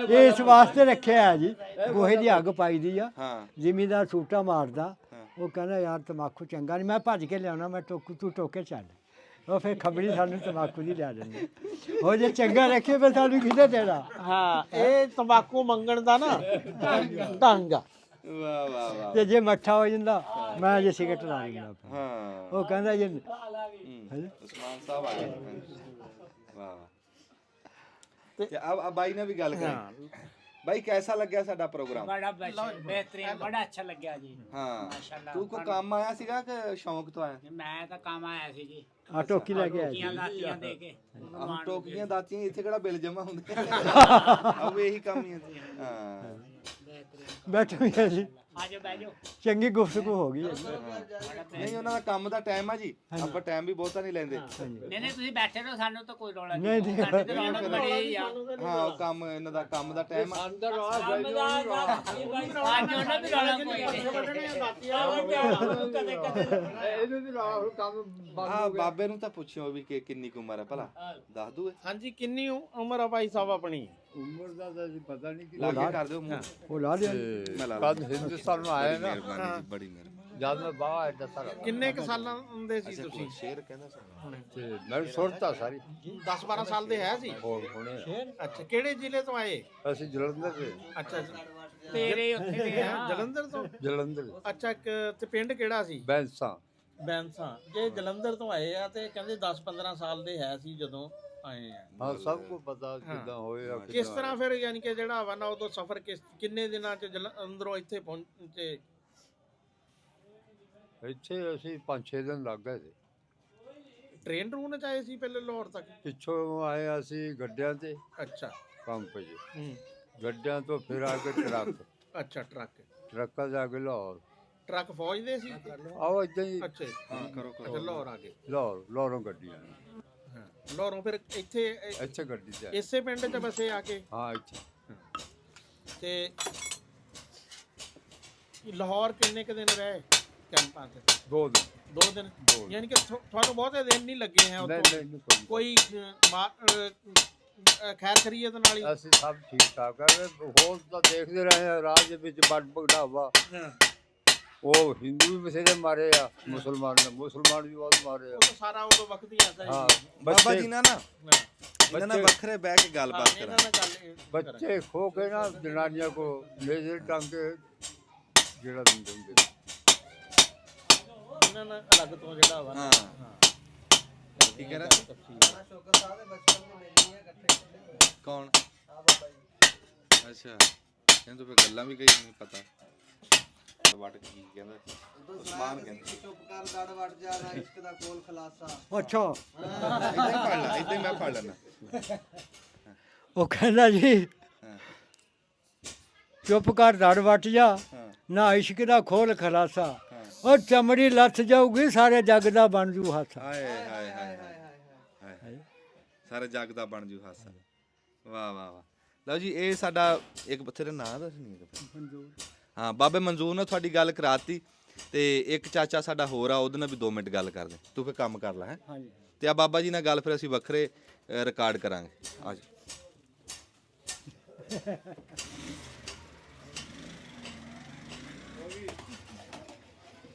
ਇਹ ਇਸ ਵਾਸਤੇ ਰੱਖਿਆ ਹੈ ਜੀ ਗੋਹੇ ਦੀ ਅੱਗ ਪਾਈ ਦੀ ਆ ਹਾਂ ਜ਼ਿਮੀਦਾਰ ਸੂਟਾ ਮਾਰਦਾ ਉਹ ਕਹਿੰਦਾ ਯਾਰ ਤਮਾਕੂ ਚੰਗਾ ਨਹੀਂ ਮੈਂ ਭੱਜ ਕੇ ਲਿਆਉਣਾ ਮੈਂ ਤੂੰ ਟੋਕੇ ਚੱਲ ਉਹ ਫਿਰ ਖਬਰੀ ਸਾਨੂੰ ਤਮਾਕੂ ਦੀ ਲਿਆ ਦਿੰਦੇ ਉਹ ਜੇ ਚੰਗਾ ਰੱਖੇ ਫਿਰ ਸਾਨੂੰ ਕਿਹਦੇ ਦੇਣਾ ਹਾਂ ਇਹ ਤੰਬਾਕੂ ਮੰਗਣ ਦਾ ਨਾ ਢੰਗ ਆ ਵਾਹ ਵਾਹ ਵਾਹ ਤੇ ਜੇ ਮੱਠਾ ਹੋ ਜਾਂਦਾ ਮੈਂ ਜੇ ਸਿਗਰਟ ਲਾ ਲੈਂਦਾ ਹਾਂ ਉਹ ਕਹਿੰਦਾ ਜੇ ਉਸਮਾਨ ਸਾਹਿਬ ਆ ਗਏ ਵਾਹ ਵਾਹ ਤੇ ਆ ਬਾਈ ਨੇ ਵੀ ਗੱਲ ਕਰੀ भाई कैसा लग गया साडा प्रोग्राम बड़ा बेहतरीन बड़ा अच्छा लग गया जी हाँ माशाल्लाह तू को काम आया सीगा कि शौक तो आया मैं तो काम आया सी जी ਆ ਟੋਕੀ ਲੈ ਕੇ ਆਇਆ टोकियां दातियां दे के हम टोकियां दातियां इथे केड़ा बिल जमा हुंदे अब यही काम ही है हाँ बेहतरीन ਬੈਠੋ ਜੀ ਆਜੋ ਬਹਿ ਜਾਓ। ਚੰਗੀ ਗੁਫ਼ਤਗੂ ਹੋ ਗਈ ਹੈ। ਨਹੀਂ ਉਹਨਾਂ ਦਾ ਕੰਮ ਦਾ ਟਾਈਮ ਆ ਜੀ, ਆਪਾਂ ਟਾਈਮ ਵੀ ਬਹੁਤਾ ਨਹੀਂ ਲੈਂਦੇ। ਨਹੀਂ ਨਹੀਂ ਤੁਸੀਂ ਬੈਠੇ ਰਹੋ, ਸਾਨੂੰ ਤਾਂ ਕੋਈ ਰੌਲਾ ਨਹੀਂ, ਨਹੀਂ। ਨਹੀਂ। ਸਾਡੇ ਤੇ ਰੌਣਕ ਬੜੀ ਆ। ਹਾਂ ਉਹ ਕੰਮ ਇਹਨਾਂ ਦਾ ਕੰਮ ਦਾ ਟਾਈਮ ਆ। ਅੱਜ ਉਹਨਾਂ ਦੀ ਰੌਲਾ ਕੋਈ ਹਾਂ ਬਾਬੇ ਨੂੰ ਤਾਂ ਪੁੱਛਿਓ ਵੀ ਕਿ ਕਿੰਨੀ ਕੁ ਉਮਰ ਹੈ ਭਲਾ ਦੱਸ ਦੂਏ। ਹਾਂਜੀ ਕਿੰਨੀ ਉਮਰ ਆ ਭਾਈ ਸਾਹਿਬ ਆਪਣੀ? ਉਮਰ ਦਾ ਤਾਂ ਜੀ ਪਤਾ ਨਹੀਂ ਕਿ ਲਾਗੇ ਕਰ ਦਿਓ ਮੂੰਹ। ਉਹ ਲਾ ਲਿਆ ਮੈਂ ਲਾ ਕਦ ਹਿੰਦੁਸਤਾਨ ਨੂੰ ਆਇਆ ਨਾ ਮਿਹਰਬਾਨੀ ਜੀ, ਬੜੀ ਮਿਹਰਬਾਨੀ। ਜਦ ਮੈਂ ਬਾਹਰ ਐਡਾ ਸਾਰਾ ਕਿੰਨੇ ਕ ਸਾਲਾਂ ਦੇ ਸੀ ਤੁਸੀਂ? ਸ਼ੇਰ ਕਹਿੰਦਾ ਸੀ। ਤੇ ਮੈਂ ਸੁਣਤਾ ਸਾਰੀ 10-12 ਸਾਲ ਦੇ ਹੈ ਸੀ? ਹੋਰ ਹੁਣੇ ਅੱਛਾ ਕਿਹੜੇ ਜ਼ਿਲ੍ਹੇ ਤੋਂ ਆਏ? ਅਸੀਂ ਜਲੰਧਰ ਦੇ ਅੱਛਾ ਤੇਰੇ ਉੱਥੇ ਦੇ ਆ। ਜਲੰਧਰ ਤੋਂ? ਜਲੰਧਰ ਅੱਛਾ ਤੇ ਪਿੰਡ ਕਿਹੜਾ ਸੀ? ਬੈਂਸਾਂ ਬੈਂਸਾਂ। ਜੇ ਜਲੰਧਰ ਤੋਂ ਆਏ ਆ ਤੇ ਕਹਿੰਦੇ 10-15 ਸਾਲ ਦੇ ਹੈ ਸੀ ਜਦੋਂ ਆਏ ਆ। ਹਾਂ ਸਭ ਨੂੰ ਪਤਾ ਕਿੱਦਾਂ ਹੋਇਆ ਕਿਸ ਤਰ੍ਹਾਂ ਫਿਰ ਯਾਨੀ ਕਿ ਜਿਹੜਾ ਵਾ ਨਾ ਉਦੋਂ ਸਫ਼ਰ ਕਿੰਨੇ ਦਿਨਾਂ ਚ ਅੰਦਰੋਂ ਇੱਥੇ ਪਹੁੰਚੇ? ਇੱਥੇ ਅਸੀਂ 5-6 ਦਿਨ ਲੱਗ ਗਏ ਸੀ। ਟ੍ਰੇਨ ਰੂਨ ਚ ਆਏ ਸੀ ਪਹਿਲੇ ਲਾਹੌਰ ਤੱਕ? ਪਿੱਛੋਂ ਆਏ ਅਸੀਂ ਗੱਡਿਆਂ ਤੇ ਅੱਛਾ। ਕੰਮ ਪਏ ਹੂੰ। ਗੱਡਿਆਂ ਤੋਂ ਫਿਰ ਆ ਕੇ ਟਰੱਕ ਅੱਛਾ ਟਰੱਕਾਂ ਜਾ ਕੇ ਲਾਹੌਰ ਟਰੱਕ ਫੌਜ ਦੇ ਸੀ? ਆਓ ਇਦਾਂ ਹੀ ਅੱਛਾ ਹਾਂ ਕਰੋ ਅੱਛਾ ਲਾਹੌਰ ਆ ਗਏ। ਲਾਹੌਰੋਂ ਗੱਡੀਆਂ ਹਾਂ ਲਾਹੌਰੋਂ ਫਿਰ ਇੱਥੇ ਇੱਥੇ ਗੱਡੀ ਤੇ ਆਏ। ਇਸੇ ਪਿੰਡ ਚ ਬਸੇ ਆ ਕੇ? ਹਾਂ ਇੱਥੇ ਤੇ ਲਾਹੌਰ ਕਿੰਨੇ ਕ ਦਿਨ ਰਹੇ ਕੈਂਪਾਂ ਤੇ? 2 ਦਿਨ 2 ਦਿਨ? ਯਾਨੀ ਕਿ ਤੁਹਾਨੂੰ ਬਹੁਤੇ ਦਿਨ ਨਹੀਂ ਲੱਗੇ ਹੈ ਨਹੀਂ ਉੱਥੋਂ? ਨਹੀਂ ਕੋਈ ਖੈਰ ਖਰੀਅਤ ਨਾਲ ਹੀ? ਅਸੀਂ ਸਭ ਠੀਕ ਠਾਕ ਹੈ। ਹੋਰ ਤਾਂ ਦੇਖਦੇ ਰਹੇ ਆ ਰਾਜ ਦੇ ਵਿੱਚ ਵੱਡ ਭਗੜਾਵਾ। ਉਹ ਹਿੰਦੂ ਵੀ ਬਥੇਰੇ ਮਾਰੇ ਆ, ਮੁਸਲਮਾਨ ਵੀ ਬਹੁਤ ਮਾਰੇ ਆ। ਉਹ ਤਾਂ ਸਾਰਾ ਉਦੋਂ ਵਕਤ ਹੀ ਐਸਾ ਹਾਂ ਹੀ ਸੀ। ਬਾਬਾ ਜੀ ਨਾ ਇਹਨਾਂ ਨਾਲ ਵੱਖਰੇ ਬਹਿ ਕੇ ਗੱਲਬਾਤ ਹਾਂ, ਇਹਨਾਂ ਕਰਾਂ। ਨਾਲ ਗੱਲ ਬੱਚੇ ਖੋ ਕੇ ਨਾ ਜਨਾਨੀਆਂ ਕੋ ਮੇਜਰ ਟਾਂਗੇ ਜਿਹੜਾ ਦਿੰਦੇ ਹੁੰਦੇ ਇਹਨਾਂ ਨਾਲ ਅਲੱਗ ਤੋਂ ਜਿਹੜਾ ਵਾ ਨਾ। ਹਾਂ ਕੀ ਕਹਿ ਰਿਹਾ? ਕੌਣ? ਅੱਛਾ ਕਹਿੰਦੇ ਫਿਰ ਗੱਲਾਂ ਵੀ ਕਈ ਨਹੀਂ ਪਤਾ ਵਟ ਕੀ ਕਹਿੰਦਾ ਉਸਮਾਨ ਕਹਿੰਦਾ ਚੁੱਪ ਕਰ ਗੜ ਵੜ ਜਾ ਨਾ ਇਸ਼ਕ ਦਾ ਕੋਲ ਖਲਾਸਾ। ਅੱਛਾ ਇਦਾਂ ਹੀ ਪੜ ਲੈ, ਇਦਾਂ ਹੀ ਮੈਂ ਪੜ ਲੈਣਾ। ਉਹ ਕਹਿੰਦਾ ਜੀ ਹਾਂ ਚੁੱਪ ਕਰ ਧੜ ਵੱਟ ਜਾ ਹਾਂ ਨਾ ਇਸ਼ਕ ਦਾ ਖੋਲ ਖਲਾਸਾ। ਹਾਂ। ਉਹ ਚਮੜੀ ਲੱਥ ਜਾਊਗੀ ਸਾਰੇ ਜੱਗ ਦਾ ਬਣ ਜੂ ਹੱਥ। ਹਾਏ ਹਾਏ ਹਾਏ ਹਾਏ ਸਾਰੇ ਜੱਗ ਦਾ ਬਣ ਜੂ ਹਾਸਾ। ਵਾਹ ਵਾਹ ਵਾਹ। ਲਓ ਜੀ ਇਹ ਸਾਡਾ ਇੱਕ ਬਥੇਰੇ ਨਾਂ ਦਾ ਨਹੀਂ ਹਾਂ ਬਾਬੇ ਮਨਜ਼ੂਰ ਨਾਲ ਤੁਹਾਡੀ ਗੱਲ ਕਰਾਤੀ। ਤੇ ਇੱਕ ਚਾਚਾ ਸਾਡਾ ਹੋਰ ਆ ਉਹਦੇ ਨਾਲ ਵੀ 2 ਮਿੰਟ ਗੱਲ ਕਰ ਦੇ ਤੂੰ ਫਿਰ ਕੰਮ ਕਰ ਲੈ ਹੈ। ਹਾਂਜੀ ਤੇ ਆ ਬਾਬਾ ਜੀ ਨਾਲ ਗੱਲ ਫਿਰ ਅਸੀਂ ਵੱਖਰੇ ਰਿਕਾਰਡ ਕਰਾਂਗੇ। ਆ ਜੀ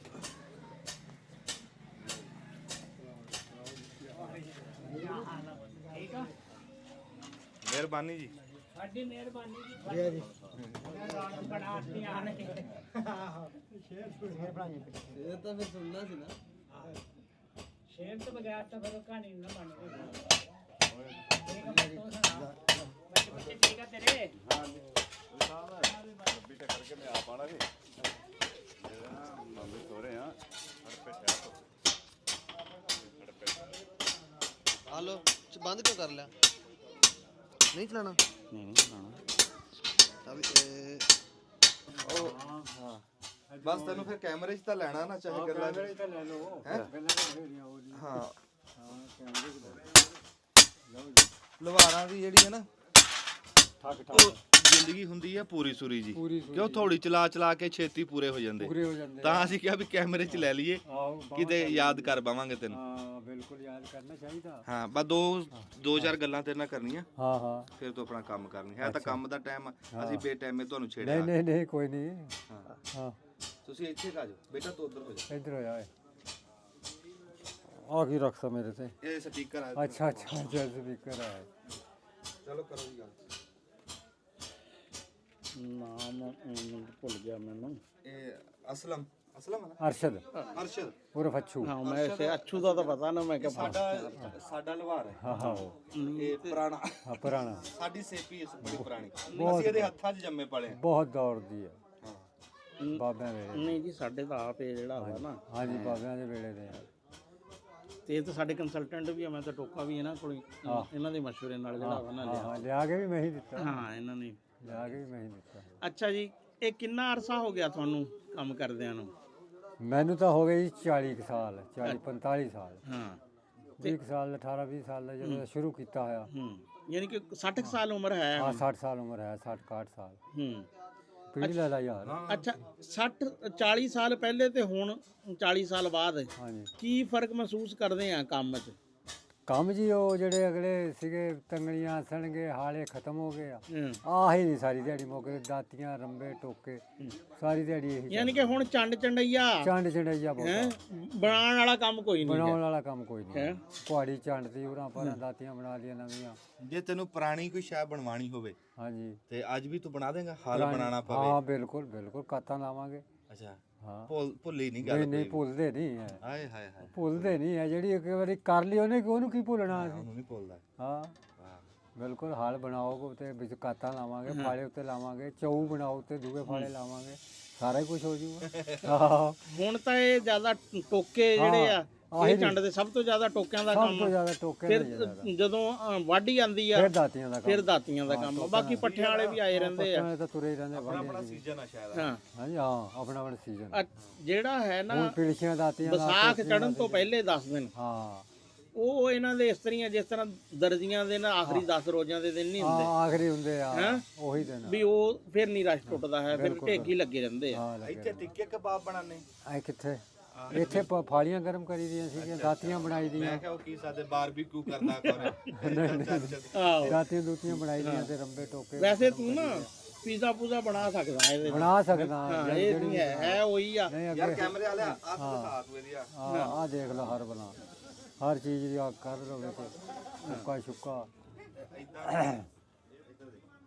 ਮਿਹਰਬਾਨੀ ਜੀ। ਸਾਡੀ ਮਿਹਰਬਾਨੀ ਜੀ। ਬਣਾਤੀ ਆਣ ਕੇ। ਇਹ ਤਾਂ ਫਿਰ ਸੁਣਨਾ ਸੀ ਨਾ। ਸ਼ੇਰ ਤੋਂ ਬਗੈਰ ਤਾਂ ਫਿਰ ਕਹਾਣੀ ਨਾ ਬਣਦੀ। ਠੀਕ ਆ ਤੂੰ ਸੁਣਾ। ਬੱਚੇ ਠੀਕ ਆ ਤੇਰੇ? ਹਲੋ ਬੰਦ ਕਿਉਂ ਕਰ ਲਿਆ? ਨਹੀਂ ਚਲਾਣਾ? ਨਹੀਂ ਚਲਾਣਾ। ਬਸ ਤੈਨੂੰ ਫਿਰ ਕੈਮਰੇ 'ਚ ਤਾਂ ਲੈਣਾ ਨਾ ਚਾਹੇ ਗੱਲਾਂ 'ਚ। ਹਾਂ ਲਵਾਰਾਂ ਦੀ ਜਿਹੜੀ ਹੈ ਨਾ ਉਹ ਜ਼ਿੰਦਗੀ ਹੁੰਦੀ ਹੈ ਪੂਰੀ ਸੂਰੀ ਜੀ ਕਿਉਂ ਥੋੜੀ ਚਲਾ ਚਲਾ ਕੇ ਛੇਤੀ ਪੂਰੇ ਹੋ ਜਾਂਦੇ ਤਾਂ ਅਸੀਂ ਕਿਹਾ ਵੀ ਕੈਮਰੇ 'ਚ ਲੈ ਲਈਏ ਕਿਤੇ ਯਾਦ ਕਰ ਪਾਵਾਂਗੇ ਤੈਨੂੰ। ਹਾਂ ਬਿਲਕੁਲ ਯਾਦ ਕਰਨਾ ਚਾਹੀਦਾ। ਹਾਂ ਬਸ ਦੋ ਚਾਰ ਗੱਲਾਂ ਤੇਰੇ ਨਾਲ ਕਰਨੀਆਂ ਹਾਂ ਹਾਂ ਫਿਰ ਤੂੰ ਆਪਣਾ ਕੰਮ ਕਰਨੀ ਹੈ ਤਾਂ ਕੰਮ ਦਾ ਟਾਈਮ ਅਸੀਂ ਬੇਟਾਈਮੇ ਤੁਹਾਨੂੰ ਛੇੜਿਆ। ਨਹੀਂ ਨਹੀਂ ਕੋਈ ਨਹੀਂ। ਹਾਂ ਹਾਂ ਤੁਸੀਂ ਇੱਥੇ ਆ ਜਾਓ ਬੇਟਾ ਤੂੰ ਉੱਧਰ ਹੋ ਜਾ। ਇੱਧਰ ਹੋ ਜਾ ਆ ਕੀ ਰੱਖਤਾ ਮੇਰੇ ਤੇ? ਇਹ ਸਪੀਕਰ ਆ ਅੱਛਾ ਅੱਛਾ ਸਪੀਕਰ ਹੈ। ਚਲੋ ਕਰੋ ਜੀ ਗੱਲ। ਨਾਮ ਭੁੱਲ ਗਿਆ ਮੈਨੂੰ। ਇਹ ਅਸਲਮ ਹੈ ਨਾ? ਅਰਸ਼ਦ ਅਰਸ਼ਦ ਉਰਫ ਅੱਛੂ। ਹਾਂ ਮੈਂ ਇਸੇ ਅੱਛੂ ਦਾ ਤਾਂ ਪਤਾ ਨਾ। ਮੈਂ ਕਿਹਾ ਸਾਡਾ ਲਵਾਰ ਹੈ। ਹਾਂ ਹਾਂ ਇਹ ਪੁਰਾਣਾ ਹਾਂ ਪੁਰਾਣਾ ਸਾਡੀ ਸੇਪੀ ਇਸ ਬੜੀ ਪੁਰਾਣੀ ਅਸੀਂ ਇਹਦੇ ਹੱਥਾਂ 'ਚ ਜੰਮੇ ਪਲੇ ਹਾਂ। ਬਹੁਤ ਦੌਰ ਦੀ ਹੈ ਹਾਂ ਬਾਬਿਆਂ ਵੇਲੇ। ਨਹੀਂ ਜੀ ਸਾਡੇ ਤਾਂ ਆਪ ਇਹ ਜਿਹੜਾ ਵਾ ਨਾ। ਹਾਂਜੀ ਬਾਬਿਆਂ ਦੇ ਵੇਲੇ ਦੇ ਆ। ਤੇ ਇਹ ਤਾਂ ਸਾਡੇ ਕੰਸਲਟੈਂਟ ਵੀ ਆ। ਮੈਂ ਤਾਂ ਟੋਕਾ ਵੀ ਇਹਨਾਂ ਕੋਲ ਇਹਨਾਂ ਦੇ ਮਸ਼ਵਰੇ ਨਾਲ ਜਿਹੜਾ ਵਾ ਨਾ ਹਾਂ ਲਿਆ ਕੇ ਵੀ ਮੈਂ ਹੀ ਦਿੱਤਾ। ਹਾਂ ਇਹਨਾਂ ਨੇ। ਲਿਆ ਕੇ ਵੀ ਮੈਂ ਹੀ ਦਿੱਤਾ। ਅੱਛਾ ਜੀ ਇਹ ਕਿੰਨਾ ਅਰਸਾ ਹੋ ਗਿਆ ਤੁਹਾਨੂੰ ਕੰਮ ਕਰਦਿਆਂ ਨੂੰ? ਮੈਨੂੰ ਤਾਂ ਹੋ ਗਏ ਜੀ 40 ਕੁ ਸਾਲ, 40 45 ਸਾਲ। ਹਾਂ 20 ਕੁ ਸਾਲ 18 20 ਸਾਲ ਦਾ ਜਦੋਂ ਸ਼ੁਰੂ ਕੀਤਾ ਹੋਇਆ। ਯਾਨੀ ਕਿ 60 ਕੁ ਸਾਲ ਉਮਰ ਹੈ। ਹਾਂ 60 ਸਾਲ ਉਮਰ ਹੈ, 60 61 ਸਾਲ ਹੂੰ ਪੀੜੀ ਲੈ ਲਾ ਯਾਰ। ਅੱਛਾ 60 40 ਸਾਲ ਪਹਿਲੇ ਤੇ ਹੁਣ 40 ਸਾਲ ਬਾਅਦ ਹਾਂਜੀ ਕੀ ਫਰਕ ਮਹਿਸੂਸ ਕਰਦੇ ਆ ਕੰਮ 'ਚ? ਕੰਮ ਜੀ ਉਹ ਜਿਹੜੇ ਅਗਲੇ ਸੀਗੇ ਤੰਗੜੀਆਂ ਸਣਗੇ ਹਾਲੇ ਖਤਮ ਹੋ ਗਏ ਆ। ਹੂੰ। ਆਹੀ ਨਹੀਂ ਸਾਰੀ ਦਿਹਾੜੀ ਮੁੱਕਦੇ, ਦਾਤੀਆਂ ਰੰਬੇ ਟੋਕੇ ਸਾਰੀ ਦਿਹਾੜੀ ਇਹੀ ਯਾਨੀ ਕਿ ਹੁਣ ਚੰਡ ਚੰਡਈਆ ਚੰਡ ਚੰਡਈਆ ਹੈ, ਬਹੁਤ ਬਣਾਉਣ ਵਾਲਾ ਕੰਮ ਕੋਈ ਨਹੀਂ ਬਣਾਉਣ ਵਾਲਾ ਕੰਮ ਕੋਈ ਨਹੀਂ। ਹੈ। ਕੁਹਾੜੀ ਚੰਡ ਦੀ ਉਰਾਂ ਪਰਾਂ ਦਾਤੀਆਂ ਬਣਾ ਲੀਆਂ ਨਵੀਆਂ। ਜੇ ਤੈਨੂੰ ਪੁਰਾਣੀ ਕੋਈ ਸ਼ੈ ਬਣਵਾਣੀ ਹੋਵੇ ਹਾਂਜੀ ਤੇ ਅੱਜ ਵੀ ਤੂੰ ਬਣਾ ਦੇਗਾ? ਹਾਲ ਬਣਾਉਣਾ ਪਵੇ? ਹਾਂ ਬਿਲਕੁਲ ਬਿਲਕੁਲ ਕਾਤਾਂ ਲਾਵਾਂਗੇ। ਅੱਛਾ ਹਾਂ ਭੁੱਲੀ ਨਹੀਂ ਨਹੀਂ ਗੱਲ ਨਹੀਂ ਕੋਈ। ਭੁੱਲਦੇ ਨਹੀਂ ਹੈ, ਹਾਏ ਹਾਏ ਹਾਏ, ਭੁੱਲਦੇ ਨਹੀਂ ਹੈ। ਜਿਹੜੀ ਇੱਕ ਵਾਰੀ ਕਰ ਲਈ ਉਹਨੇ ਉਹਨੂੰ ਕੀ ਭੁੱਲਣਾ ਅਸੀਂ। ਉਹਨੂੰ ਨਹੀਂ ਭੁੱਲਦਾ। ਹਾਂ ਵਾਹ ਬਿਲਕੁਲ ਹਾਲ ਬਣਾਓਗੇ ਤੇ ਵਿੱਚ ਕਾਤਾਂ ਲਾਵਾਂਗੇ, ਫਾਲੇ ਉੱਤੇ ਲਾਵਾਂਗੇ, ਚੌ ਬਣਾਓ ਤੇ ਦੂਏ ਫਾਲੇ ਲਾਵਾਂਗੇ, ਸਾਰਾ ਹੀ ਕੁਝ ਹੋ ਜੂਗਾ। ਹਾਂ ਹੁਣ ਤਾਂ ਇਹ ਜ਼ਿਆਦਾ ਟੋਕੇ ਜਿਹੜੇ ਆ ਇਹ ਚੰਡ ਦੇ ਸਭ ਤੋਂ ਜ਼ਿਆਦਾ ਟੋਕਿਆਂ ਦਾ ਸਭ ਕੰਮ ਤੋਂ ਆ। ਜ਼ਿਆਦਾ ਟੋਕੇ ਫਿਰ ਨੇ ਜ਼ਿਆਦਾ। ਜਦੋਂ ਵਾਢੀ ਆਉਂਦੀ ਆ ਫਿਰ ਦਾਤੀਆਂ ਦਾ ਕੰਮ। ਫਿਰ ਦਾਤੀਆਂ ਦਾ ਕੰਮ ਆ। ਬਾਕੀ ਪੱਠਿਆਂ ਵਾਲੇ ਵੀ ਆਏ ਰਹਿੰਦੇ ਆ। ਪੱਠਿਆਂ ਤਾਂ ਤੁਰੇ ਹੀ ਰਹਿੰਦੇ ਆਪਣਾ ਸੀਜ਼ਨ ਆ ਸ਼ਾਇਦ। ਹਾਂ ਹਾਂਜੀ ਹਾਂ ਆਪਣਾ ਆਪਣਾ ਸੀਜ਼ਨ। ਜਿਹੜਾ ਹੈ ਨਾ ਹੁਣ ਪਿਲਸ਼ੀਆਂ ਦਾਤੀਆਂ ਦਾ ਵਿਸਾਖ ਚੜਨ ਤੋਂ ਪਹਿਲੇ 10 ਦਿਨ ਹਾਂ ਉਹ ਇਹਨਾਂ ਦੇ ਇਸਤਰੀਆਂ ਜਿਸ ਤਰ੍ਹਾਂ ਦਰਜੀਆਂ ਦੇ ਨਾ ਆਖਰੀ 10 ਰੋਜ਼ਾਂ ਦੇ ਦਿਨ ਨਹੀਂ ਹੁੰਦੇ ਆਖਰੀ ਹੁੰਦੇ ਆ ਹੈਂ? ਉਹੀ ਦਿਨ ਵੀ ਉਹ ਫਿਰ ਨਹੀਂ ਰਸ਼ ਟੁੱਟਦਾ ਹੈ, ਫਿਰ ਢੇਕੀ ਲੱਗੇ ਰਹਿੰਦੇ ਆ। ਹਾਂ ਲੱਗੇ ਇੱਥੇ ਟਿੱਕੇ ਕਬਾਬ ਬਣਾਉਂਦੇ? ਐ ਕਿੱਥੇ ਇੱਥੇ ਫਾਲੀਆਂ ਗਰਮ ਕਰੀ ਦੀਆਂ ਸੀਗੀਆਂ, ਦਾਤੀਆਂ ਬਣਾਈ ਦੀਆਂ। ਮੈਂ ਕਿਹਾ ਉਹ ਕੀ ਸਾਡੇ ਬਾਰਬੀਕਿਊ ਕਰਦਾ ਕੋਰੇ। ਆਹੋ ਦਾਤੀਆਂ ਦੂਤੀਆਂ ਬਣਾਈ ਦੀਆਂ ਤੇ ਰੰਬੇ ਟੋਕੇ ਵੈਸੇ ਤੂੰ ਨਾ ਪੀਜ਼ਾ ਪੂਜ਼ਾ ਬਣਾ ਸਕਦਾ ਇਹਦੇ ਵਿੱਚ। ਬਣਾ ਸਕਦਾ। ਹਾਂ ਇਹ ਨਹੀਂ ਹੈ ਉਹੀ ਆ। ਨਹੀਂ ਯਾਰ ਅੱਗੇ ਕੈਮਰੇ ਵਾਲਿਆ ਆ ਤੂੰ ਦਿਖਾ ਤੂੰ ਇਹਦੀ ਆ ਦੇਖ ਲਓ ਹਰ ਬਣਾ ਹਰ ਚੀਜ਼ ਦੀ ਆ ਕਰ ਲਓਗੇ ਤੇ ਸੁੱਕਾ ਸ਼ੁੱਕਾ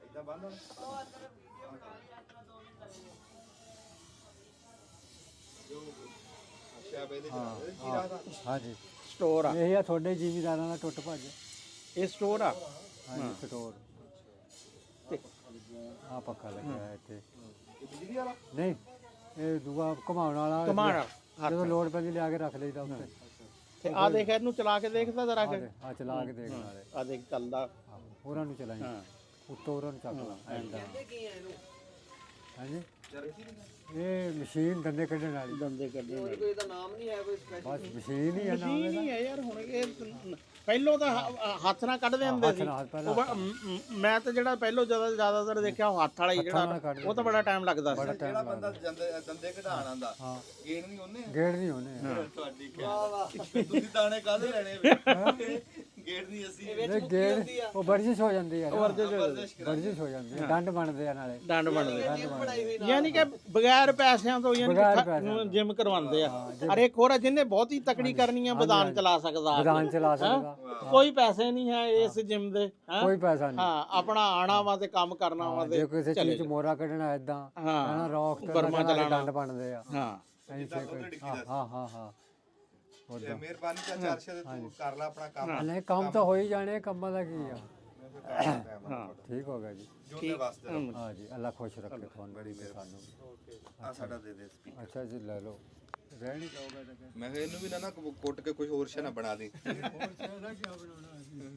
ਇਦਾਂ ਬੰਦ ਹਾਂਜੀ ਸਟੋਰ ਆ ਇਹ ਆ ਤੁਹਾਡੇ ਜ਼ਿਮੀਦਾਰਾਂ ਦਾ ਟੁੱਟ ਭੱਜ। ਇਹ ਸਟੋਰ ਆ। ਹਾਂਜੀ ਸਟੋਰ ਤੇ ਆ ਪੱਕਾ ਲੱਗਿਆ ਹੈ ਇੱਥੇ। ਨਹੀਂ ਇਹ ਦੂਆ ਘਮਾਉਣ ਵਾਲਾ ਕਮਾਣ ਜਦੋਂ ਲੋੜ ਪੈਂਦੀ ਲਿਆ ਕੇ ਰੱਖ ਲਈਦਾ ਉੱਤੇ। ਤੇ ਆ ਦੇਖ ਇਹਨੂੰ ਚਲਾ ਕੇ ਦੇਖਦਾ ਜ਼ਰਾ ਕਿ ਆ ਚਲਾ ਕੇ ਦੇਖਣ ਵਾਲੇ ਆ ਦੇਖ ਚੱਲਦਾ। ਹੋਰਾਂ ਨੂੰ ਚਲਾਈ ਹਾਂ ਉੱਤੋਂ ਹੋਰਾਂ ਨੂੰ ਚੱਕ ਲਾ ਐਂਦਾ। ਹਾਂਜੀ ਇਹ ਮਸ਼ੀਨ ਦੰਦੇ ਕੱਢਣ ਵਾਲੀ। ਦੰਦੇ ਕੱਢਣ ਵਾਲੀ। ਕੋਈ ਇਹਦਾ ਨਾਮ ਨਹੀਂ ਹੈ ਕੋਈ ਸਪੈਸ਼ਲ? ਬਸ ਮਸ਼ੀਨ ਹੀ ਆ ਨਾਮ ਮਸ਼ੀਨ ਹੀ ਹੈ ਯਾਰ। ਹੁਣ ਇਹ ਪਹਿਲੋਂ ਤਾਂ ਹੱਥ ਨਾਲ ਕੱਢਦੇ ਹੁੰਦੇ ਸੀ। ਨਾਲ ਪਹਿਲਾਂ ਉਹ ਮੈਂ ਤਾਂ ਜਿਹੜਾ ਪਹਿਲੋਂ ਜ਼ਿਆਦਾਤਰ ਦੇਖਿਆ ਉਹ ਹੱਥ ਵਾਲਾ ਹੀ ਜਿਹੜਾ ਉਹ ਤਾਂ ਬੜਾ ਟਾਈਮ ਲੱਗਦਾ ਸੀ। ਜਿਹੜਾ ਬੰਦਾ ਦੰਦੇ ਕਢਾਣ ਆਂਦਾ ਗੇੜ ਨਹੀਂ ਉਹਨੇ ਗੇੜ ਨਹੀਂ ਹੋਣੇ। ਤੁਹਾਡੀ ਤੁਸੀਂ ਦਾਣੇ ਕਾਹਦੇ ਲੈਣੇ ਵੇ? ਗੇੜ ਨਹੀਂ ਅਸੀਂ। ਨਹੀਂ ਗੇੜ ਉਹ ਵਰਜਿਸ਼ ਹੋ ਜਾਂਦੀ ਹੈ। ਵਰਜਿਸ਼ ਹੋ ਜਾਂਦੀ ਹੈ, ਡੰਡ ਬਣਦੇ ਆ ਨਾਲੇ। ਡੰਡ ਬਣਦੇ ਯਾਨੀ ਕਿ ਬਗੈਰ ਪੈਸਿਆਂ ਤੋਂ ਯਾਨੀ ਕਿ ਜਿਮ ਕਰਵਾਉਂਦੇ ਆ। ਅਰੇ ਖੋਰਾ ਜਿਹਨੇ ਬਹੁਤੀ ਤਕੜੀ ਕਰਨੀ ਆ ਮੈਦਾਨ ਚਲਾ ਸਕਦਾ। ਮੈਦਾਨ ਚਲਾ ਸਕਦਾ। ਕੋਈ ਪੈਸੇ ਨਹੀਂ ਹੈ ਇਸ ਜਿਮ ਦੇ। ਕੋਈ ਪੈਸਾ ਨਹੀਂ। ਹਾਂ ਆਪਣਾ ਆਣਾ ਵਾ ਤੇ ਕੰਮ ਕਰਨਾ ਵਾ ਤੇ ਜੇ ਕਿਸੇ ਚੀਜ਼ ਚ ਮੋਰਾ ਕੱਢਣਾ ਇਦਾਂ ਹਾਂ ਰੌਕ ਤੇ ਬਰਮਾ ਚਲਾਣਾ ਡੰਡ ਬਣਦੇ ਆ। ਹਾਂ ਹਾਂ ਹਾਂ ਹਾਂ ਤੇ ਮਿਹਰਬਾਨੀ ਚਾਚਾ ਅਰਸ਼ਦ ਤੂੰ ਕਰ ਲੈ ਆਪਣਾ ਕੰਮ। ਨਹੀਂ ਕੰਮ ਤਾਂ ਹੋ ਹੀ ਜਾਣੇ, ਕੰਮਾਂ ਦਾ ਕੀ ਆ। ਹਾਂ ਠੀਕ ਹੋ ਗਿਆ ਜੀ। ਜੁੜਨੇ ਵਾਸਤੇ ਹਾਂ ਜੀ ਅੱਲਾ ਖੁਸ਼ ਰੱਖੇ ਤੁਹਾਨੂੰ ਬੜੀ ਸਾਨੂੰ। ਆ ਸਾਡਾ ਦੇ ਦੇ ਸਪੀਕਰ। ਅੱਛਾ ਜੀ ਲੈ ਲਓ। ਰਹਿ ਨਹੀਂ ਜਾਊਗਾ ਤਾਂ ਮੈਂ ਕਿਹਾ ਇਹਨੂੰ ਵੀ ਨਾ ਕੁੱਟ ਕੇ ਕੁਝ ਹੋਰ ਸ਼ੈ ਨਾ ਬਣਾ ਦੇ। ਹੋਰ ਚਾਹੀਦਾ ਕੀ ਬਣਾਉਣਾ।